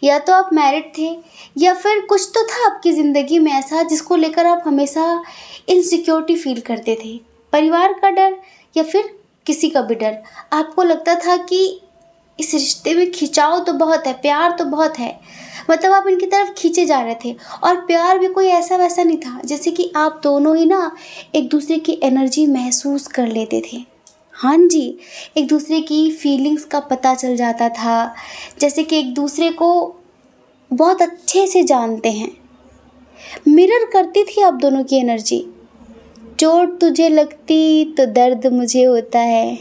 या तो आप मैरिड थे, या फिर कुछ तो था आपकी ज़िंदगी में ऐसा जिसको लेकर आप हमेशा इनसिक्योरिटी फील करते थे। परिवार का डर या फिर किसी का भी डर। आपको लगता था कि इस रिश्ते में खिंचाव तो बहुत है, प्यार तो बहुत है, मतलब आप इनकी तरफ खींचे जा रहे थे। और प्यार भी कोई ऐसा वैसा नहीं था, जैसे कि आप दोनों ही ना एक दूसरे की एनर्जी महसूस कर लेते थे। हाँ जी, एक दूसरे की फीलिंग्स का पता चल जाता था, जैसे कि एक दूसरे को बहुत अच्छे से जानते हैं। मिरर करती थी आप दोनों की एनर्जी। चोट तुझे लगती तो दर्द मुझे होता है,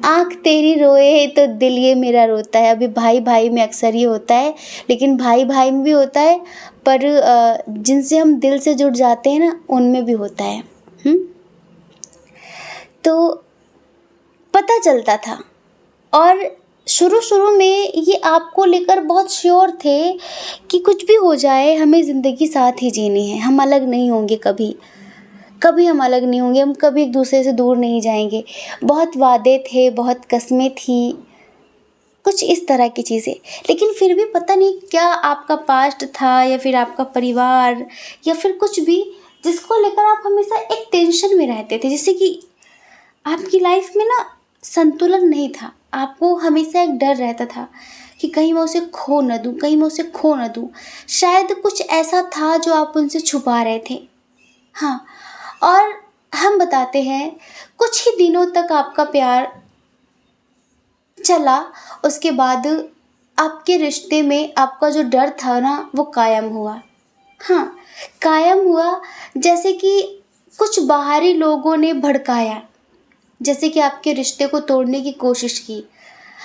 आँख तेरी रोए तो दिल ये मेरा रोता है। अभी भाई भाई में अक्सर ये होता है, लेकिन भाई भाई में भी होता है, पर जिनसे हम दिल से जुड़ जाते हैं ना, उनमें भी होता है। तो पता चलता था। और शुरू शुरू में ये आपको लेकर बहुत श्योर थे कि कुछ भी हो जाए, हमें ज़िंदगी साथ ही जीनी है, हम अलग नहीं होंगे कभी, कभी हम अलग नहीं होंगे, हम कभी एक दूसरे से दूर नहीं जाएंगे। बहुत वादे थे, बहुत कस्में थी, कुछ इस तरह की चीज़ें। लेकिन फिर भी पता नहीं क्या आपका पास्ट था, या फिर आपका परिवार, या फिर कुछ भी, जिसको लेकर आप हमेशा एक टेंशन में रहते थे। जैसे कि आपकी लाइफ में ना संतुलन नहीं था। आपको हमेशा एक डर रहता था कि कहीं मैं उसे खो न दूँ, कहीं मैं उसे खो न दूँ। शायद कुछ ऐसा था जो आप उनसे छुपा रहे थे। हाँ, और हम बताते हैं, कुछ ही दिनों तक आपका प्यार चला, उसके बाद आपके रिश्ते में आपका जो डर था ना, वो कायम हुआ। हाँ, कायम हुआ, जैसे कि कुछ बाहरी लोगों ने भड़काया, जैसे कि आपके रिश्ते को तोड़ने की कोशिश की।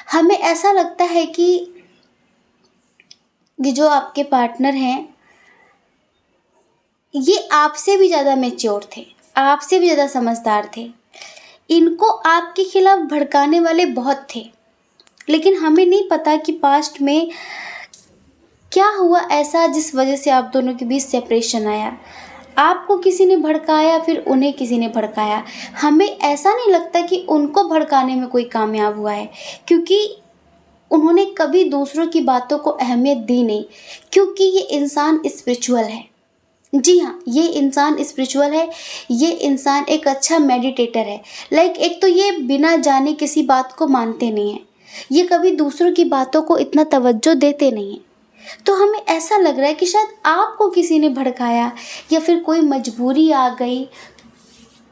हमें ऐसा लगता है कि ये जो आपके पार्टनर हैं, ये आपसे भी ज़्यादा मैच्योर थे, आपसे भी ज़्यादा समझदार थे। इनको आपके खिलाफ भड़काने वाले बहुत थे, लेकिन हमें नहीं पता कि पास्ट में क्या हुआ ऐसा जिस वजह से आप दोनों के बीच सेपरेशन आया। आपको किसी ने भड़काया, फिर उन्हें किसी ने भड़काया। हमें ऐसा नहीं लगता कि उनको भड़काने में कोई कामयाब हुआ है, क्योंकि उन्होंने कभी दूसरों की बातों को अहमियत दी नहीं, क्योंकि ये इंसान स्पिरिचुअल है। जी हाँ, ये इंसान स्पिरिचुअल है, ये इंसान एक अच्छा मेडिटेटर है। एक तो ये बिना जाने किसी बात को मानते नहीं हैं, ये कभी दूसरों की बातों को इतना तवज्जो देते नहीं हैं। तो हमें ऐसा लग रहा है कि शायद आपको किसी ने भड़काया, या फिर कोई मजबूरी आ गई,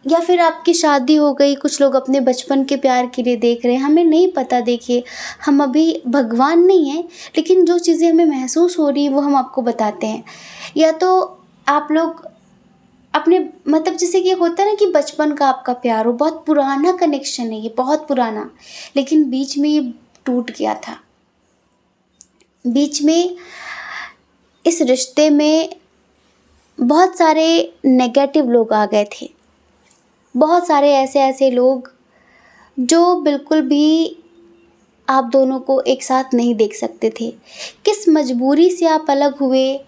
या फिर आपकी शादी हो गई। कुछ लोग अपने बचपन के प्यार के लिए देख रहे हैं, हमें नहीं पता। देखिए, हम अभी भगवान नहीं हैं, लेकिन जो चीज़ें हमें महसूस हो रही है वो हम आपको बताते हैं। या तो आप लोग अपने जैसे कि होता है ना कि बचपन का आपका प्यार हो, बहुत पुराना कनेक्शन है ये, बहुत पुराना, लेकिन बीच में ये टूट गया था। बीच में इस रिश्ते में बहुत सारे नेगेटिव लोग आ गए थे, बहुत सारे ऐसे लोग जो बिल्कुल भी आप दोनों को एक साथ नहीं देख सकते थे। किस मजबूरी से आप अलग हुए,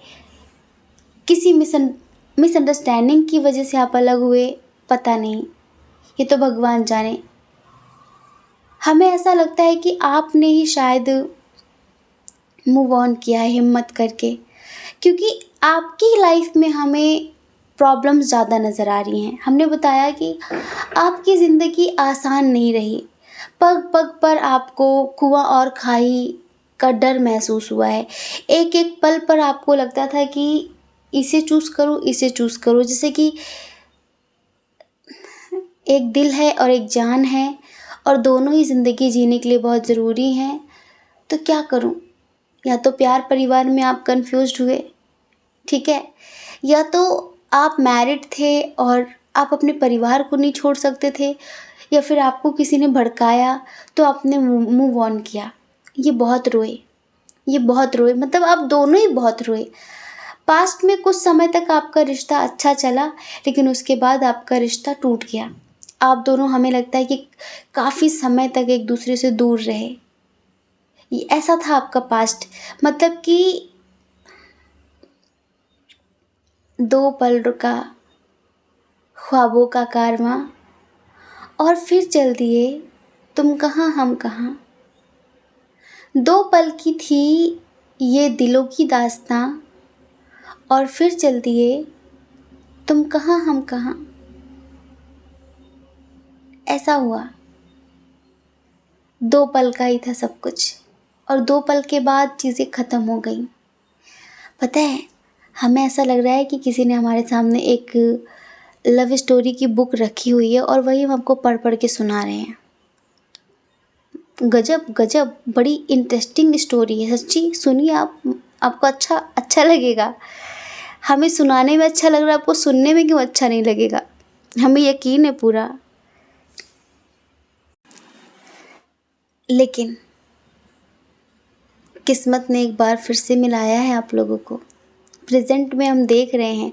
किसी मिसअंडरस्टैंडिंग की वजह से आप अलग हुए, पता नहीं, ये तो भगवान जाने। हमें ऐसा लगता है कि आपने ही शायद मूव ऑन किया है हिम्मत करके, क्योंकि आपकी लाइफ में हमें प्रॉब्लम्स ज़्यादा नज़र आ रही हैं। हमने बताया कि आपकी ज़िंदगी आसान नहीं रही, पग पग पर आपको कुआं और खाई का डर महसूस हुआ है। एक एक पल पर आपको लगता था कि इसे चूज़ करूँ, इसे चूज़ करूँ। जैसे कि एक दिल है और एक जान है, और दोनों ही ज़िंदगी जीने के लिए बहुत ज़रूरी हैं, तो क्या करूँ? या तो प्यार परिवार में आप कन्फ्यूज्ड हुए, ठीक है, या तो आप मैरिड थे और आप अपने परिवार को नहीं छोड़ सकते थे, या फिर आपको किसी ने भड़काया तो आपने मूव ऑन किया। ये बहुत रोए, ये बहुत रोए, मतलब आप दोनों ही बहुत रोए। पास्ट में कुछ समय तक आपका रिश्ता अच्छा चला, लेकिन उसके बाद आपका रिश्ता टूट गया। आप दोनों, हमें लगता है कि काफ़ी समय तक एक दूसरे से दूर रहे। ये ऐसा था आपका पास्ट। मतलब कि 2 पल रुका ख्वाबों का कारवां, और फिर चल दिए तुम कहाँ हम कहाँ। 2 पल की थी ये दिलों की दास्तां, और फिर चल दिए तुम कहाँ हम कहाँ। ऐसा हुआ, 2 पल का ही था सब कुछ, और 2 पल के बाद चीज़ें ख़त्म हो गई। पता है, हमें ऐसा लग रहा है कि किसी ने हमारे सामने एक लव स्टोरी की बुक रखी हुई है और वही हम आपको पढ़ पढ़ के सुना रहे हैं। गजब गजब, बड़ी इंटरेस्टिंग स्टोरी है सच्ची। सुनिए आप, आपको अच्छा लगेगा। हमें सुनाने में अच्छा लग रहा है, आपको सुनने में क्यों अच्छा नहीं लगेगा? हमें यकीन है पूरा। लेकिन किस्मत ने एक बार फिर से मिलाया है आप लोगों को। प्रेजेंट में हम देख रहे हैं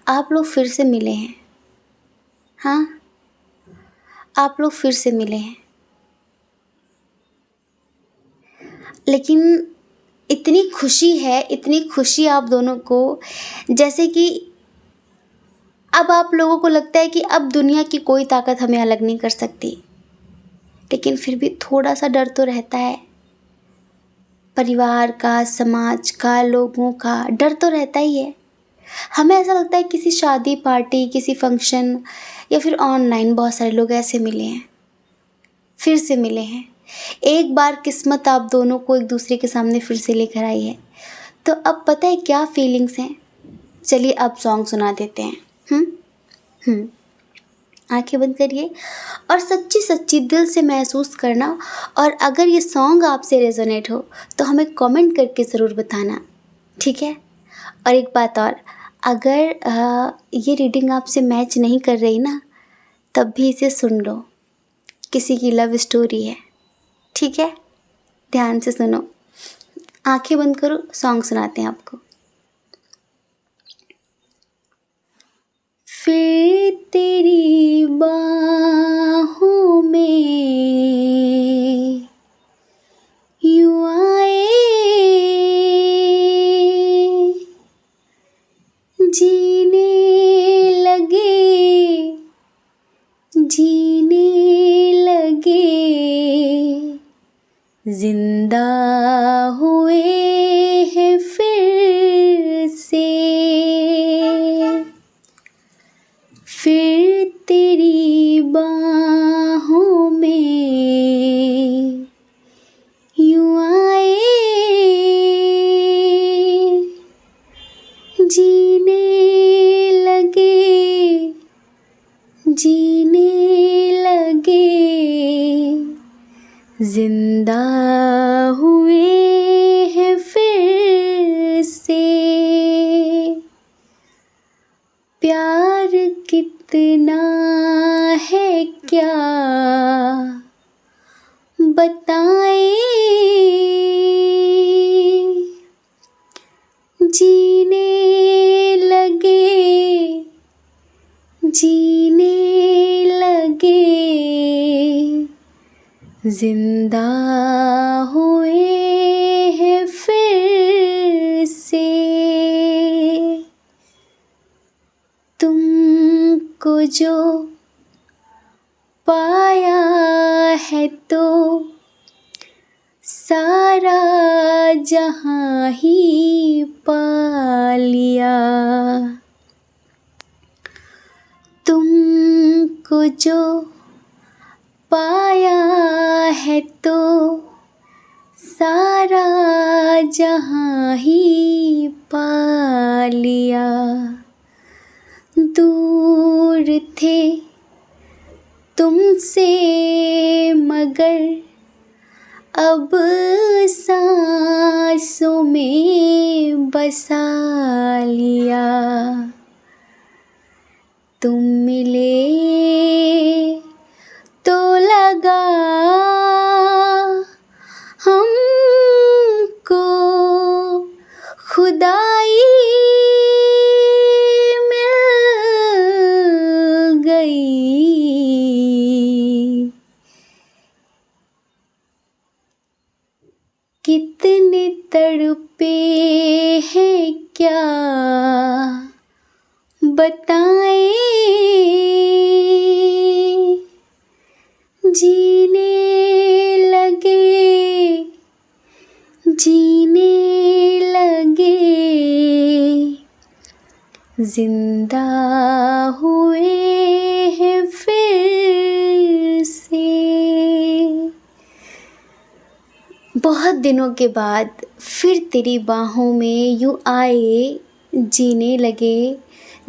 आप लोग फिर से मिले हैं। हाँ, आप लोग फिर से मिले हैं। लेकिन इतनी खुशी है, इतनी खुशी आप दोनों को, जैसे कि अब आप लोगों को लगता है कि अब दुनिया की कोई ताकत हमें अलग नहीं कर सकती। लेकिन फिर भी थोड़ा सा डर तो रहता है। परिवार का, समाज का, लोगों का डर तो रहता ही है। हमें ऐसा लगता है किसी शादी पार्टी, किसी फंक्शन, या फिर ऑनलाइन बहुत सारे लोग ऐसे मिले हैं, फिर से मिले हैं। एक बार किस्मत आप दोनों को एक दूसरे के सामने फिर से लेकर आई है। तो अब पता है क्या फीलिंग्स हैं? चलिए अब सॉन्ग सुना देते हैं। हम्म आंखें बंद करिए और सच्ची सच्ची दिल से महसूस करना। और अगर ये सॉन्ग आपसे रेजोनेट हो तो हमें कमेंट करके ज़रूर बताना, ठीक है? और एक बात और, अगर ये रीडिंग आपसे मैच नहीं कर रही ना, तब भी इसे सुन लो। किसी की लव स्टोरी है, ठीक है? ध्यान से सुनो। आंखें बंद करो, सॉन्ग सुनाते हैं आपको। फिर तेरी बाहों में यूं आए, जीने लगे, जीने लगे, जिंदा हुए हैं फिर से। फिर तेरी बाहों में यूं आए, जीने लगे, जीने लगे, जिंदा हुए हैं फिर से। प्यार कितना है क्या बताएं, जीने लगे, जीने लगे, जिंदा हुए हैं फिर से। तुमको जो पाया है तो सारा जहां ही पा लिया। तुमको जो पाया है तो सारा जहां ही पा लिया। दूर थे तुमसे मगर अब सांसों में बसा लिया। तुम मिले तो लगा हमको खुदाई क्या बताएं, जीने लगे, जीने लगे, जिंदा हुए हैं फिर से। बहुत दिनों के बाद फिर तेरी बाहों में यूं आए, जीने लगे,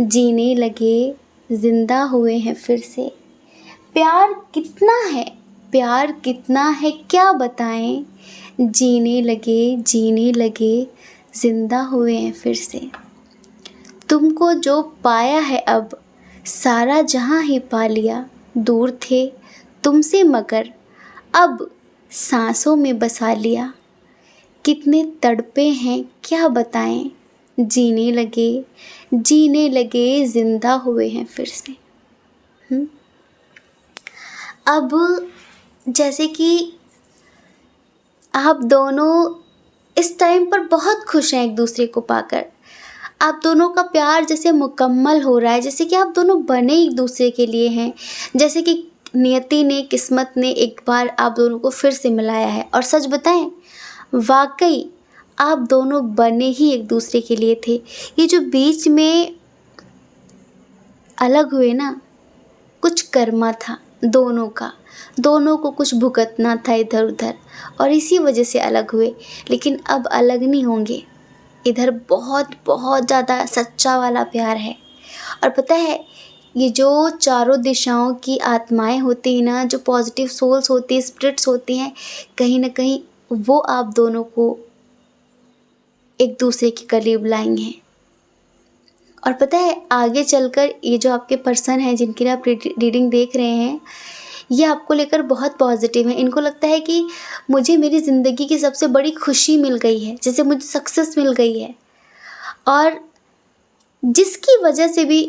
जीने लगे, जिंदा हुए हैं फिर से। प्यार कितना है, प्यार कितना है क्या बताएं, जीने लगे, जीने लगे, जिंदा हुए हैं फिर से। तुमको जो पाया है अब, सारा जहां ही पा लिया। दूर थे तुमसे मगर अब सांसों में बसा लिया। कितने तड़पे हैं क्या बताएं, जीने लगे, जीने लगे, जिंदा हुए हैं फिर से। अब जैसे कि आप दोनों इस टाइम पर बहुत खुश हैं एक दूसरे को पाकर। आप दोनों का प्यार जैसे मुकम्मल हो रहा है, जैसे कि आप दोनों बने एक दूसरे के लिए हैं, जैसे कि नियति ने, किस्मत ने एक बार आप दोनों को फिर से मिलाया है। और सच बताएं, वाकई आप दोनों बने ही एक दूसरे के लिए थे। ये जो बीच में अलग हुए ना, कुछ कर्मा था दोनों का, दोनों को कुछ भुगतना था इधर उधर, और इसी वजह से अलग हुए। लेकिन अब अलग नहीं होंगे। इधर बहुत बहुत ज़्यादा सच्चा वाला प्यार है। और पता है, ये जो चारों दिशाओं की आत्माएं होती हैं ना, जो पॉजिटिव सोल्स होती हैं, स्पिरिट्स होती हैं, कहीं ना कहीं वो आप दोनों को एक दूसरे के करीब लाएंगे। और पता है, आगे चलकर ये जो आपके पर्सन हैं जिनकी आप रीडिंग देख रहे हैं, ये आपको लेकर बहुत पॉजिटिव है। इनको लगता है कि मुझे मेरी ज़िंदगी की सबसे बड़ी खुशी मिल गई है, जैसे मुझे सक्सेस मिल गई है। और जिसकी वजह से भी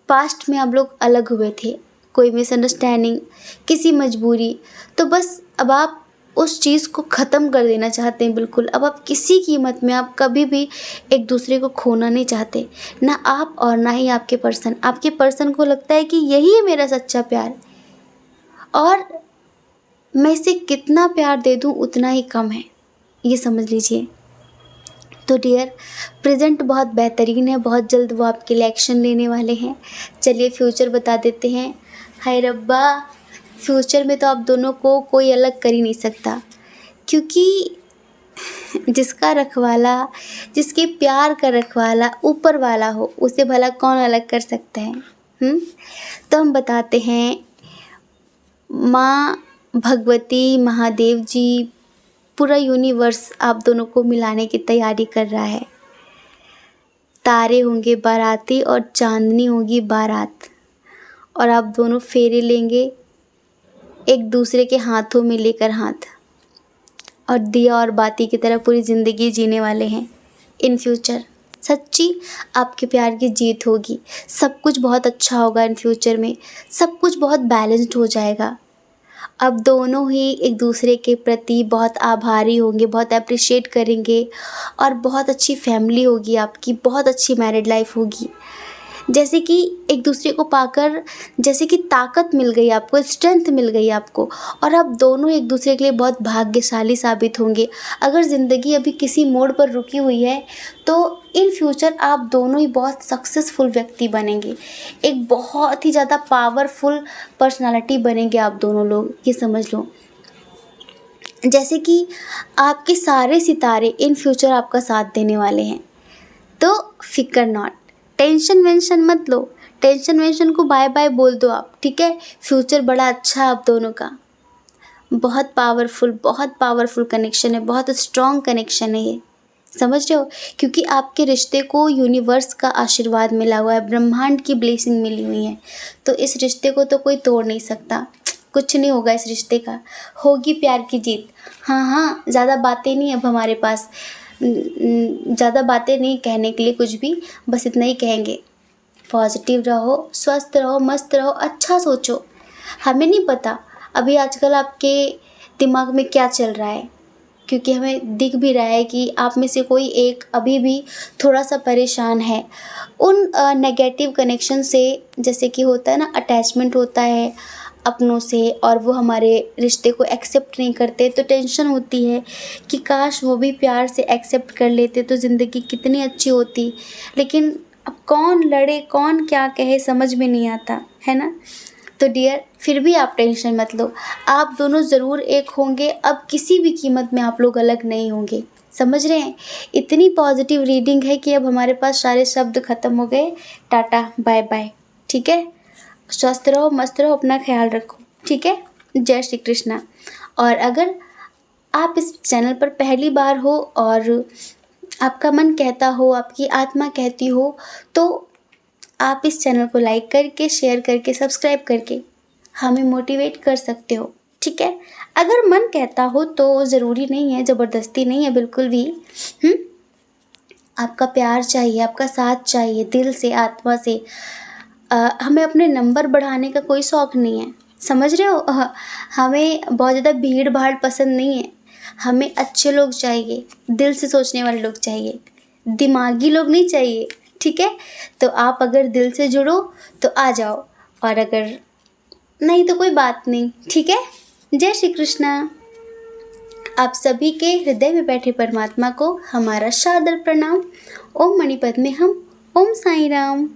पास्ट में आप लोग अलग हुए थे, कोई मिसअंडरस्टैंडिंग, किसी मजबूरी, तो बस अब आप उस चीज़ को ख़त्म कर देना चाहते हैं बिल्कुल। अब आप किसी कीमत में, आप कभी भी एक दूसरे को खोना नहीं चाहते, ना आप और ना ही आपके पर्सन। आपके पर्सन को लगता है कि यही है मेरा सच्चा प्यार, और मैं इसे कितना प्यार दे दूँ उतना ही कम है, ये समझ लीजिए। तो डियर, प्रेजेंट बहुत बेहतरीन है, बहुत जल्द वो आपके लिए एक्शन लेने वाले हैं। चलिए फ्यूचर बता देते हैं। हाय रब्बा, फ्यूचर में तो आप दोनों को कोई अलग कर ही नहीं सकता, क्योंकि जिसका रखवाला, जिसके प्यार का रखवाला ऊपर वाला हो, उसे भला कौन अलग कर सकता है। तो हम बताते हैं, माँ भगवती, महादेव जी, पूरा यूनिवर्स आप दोनों को मिलाने की तैयारी कर रहा है। तारे होंगे बाराती और चांदनी होगी बारात, और आप दोनों फेरे लेंगे एक दूसरे के हाथों में लेकर हाथ, और दिया और बाती की तरह पूरी ज़िंदगी जीने वाले हैं इन फ्यूचर। सच्ची आपके प्यार की जीत होगी। सब कुछ बहुत अच्छा होगा इन फ्यूचर में, सब कुछ बहुत बैलेंस्ड हो जाएगा। अब दोनों ही एक दूसरे के प्रति बहुत आभारी होंगे, बहुत अप्रिशिएट करेंगे, और बहुत अच्छी फैमिली होगी आपकी, बहुत अच्छी मैरिड लाइफ होगी। जैसे कि एक दूसरे को पाकर जैसे कि ताकत मिल गई आपको, स्ट्रेंथ मिल गई आपको, और आप दोनों एक दूसरे के लिए बहुत भाग्यशाली साबित होंगे। अगर ज़िंदगी अभी किसी मोड़ पर रुकी हुई है, तो इन फ्यूचर आप दोनों ही बहुत सक्सेसफुल व्यक्ति बनेंगे, एक बहुत ही ज़्यादा पावरफुल पर्सनालिटी बनेंगे आप दोनों लोग, ये समझ लो। जैसे कि आपके सारे सितारे इन फ्यूचर आपका साथ देने वाले हैं। तो फिकर नॉट, टेंशन वेंशन मत लो, टेंशन वेंशन को बाय बाय बोल दो आप, ठीक है। फ्यूचर बड़ा अच्छा है आप दोनों का, बहुत पावरफुल कनेक्शन है, बहुत स्ट्रॉन्ग कनेक्शन है ये, समझ रहे हो। क्योंकि आपके रिश्ते को यूनिवर्स का आशीर्वाद मिला हुआ है, ब्रह्मांड की ब्लेसिंग मिली हुई है, तो इस रिश्ते को तो कोई तोड़ नहीं सकता। कुछ नहीं होगा इस रिश्ते का, होगी प्यार की जीत। हाँ, ज़्यादा बातें नहीं अब हमारे पास, ज़्यादा बातें नहीं कहने के लिए कुछ भी, बस इतना ही कहेंगे, पॉजिटिव रहो, स्वस्थ रहो, मस्त रहो, अच्छा सोचो। हमें नहीं पता अभी आजकल आपके दिमाग में क्या चल रहा है, क्योंकि हमें दिख भी रहा है कि आप में से कोई एक अभी भी थोड़ा-सा परेशान है। उन नेगेटिव कनेक्शन से, जैसे कि होता है ना, अटैचमेंट होता है अपनों से और वो हमारे रिश्ते को एक्सेप्ट नहीं करते, तो टेंशन होती है कि काश वो भी प्यार से एक्सेप्ट कर लेते तो ज़िंदगी कितनी अच्छी होती। लेकिन अब कौन लड़े, कौन क्या कहे, समझ में नहीं आता, है ना? तो डियर, फिर भी आप टेंशन मत लो, आप दोनों ज़रूर एक होंगे, अब किसी भी कीमत में आप लोग अलग नहीं होंगे। समझ रहे हैं? इतनी पॉजिटिव रीडिंग है कि अब हमारे पास सारे शब्द ख़त्म हो गए। टाटा, बाय-बाय, ठीक है? स्वस्थ रहो, मस्त रहो, अपना ख़्याल रखो, ठीक है? जय श्री कृष्णा। और अगर आप इस चैनल पर पहली बार हो और आपका मन कहता हो, आपकी आत्मा कहती हो, तो आप इस चैनल को लाइक करके, शेयर करके, सब्सक्राइब करके हमें मोटिवेट कर सकते हो, ठीक है? अगर मन कहता हो तो ज़रूरी नहीं है, ज़बरदस्ती नहीं है बिल्कुल भी। हुँ? आपका प्यार चाहिए, आपका साथ चाहिए दिल से, आत्मा से। हमें अपने नंबर बढ़ाने का कोई शौक़ नहीं है, समझ रहे हो? हमें बहुत ज़्यादा भीड़-भाड़ पसंद नहीं है। हमें अच्छे लोग चाहिए, दिल से सोचने वाले लोग चाहिए, दिमागी लोग नहीं चाहिए, ठीक है? तो आप अगर दिल से जुड़ो तो आ जाओ, और अगर नहीं तो कोई बात नहीं, ठीक है? जय श्री कृष्णा। आप सभी के हृदय में बैठे परमात्मा को हमारा सादर प्रणाम। ओम मणि पद्मे हम, ओम साईं राम।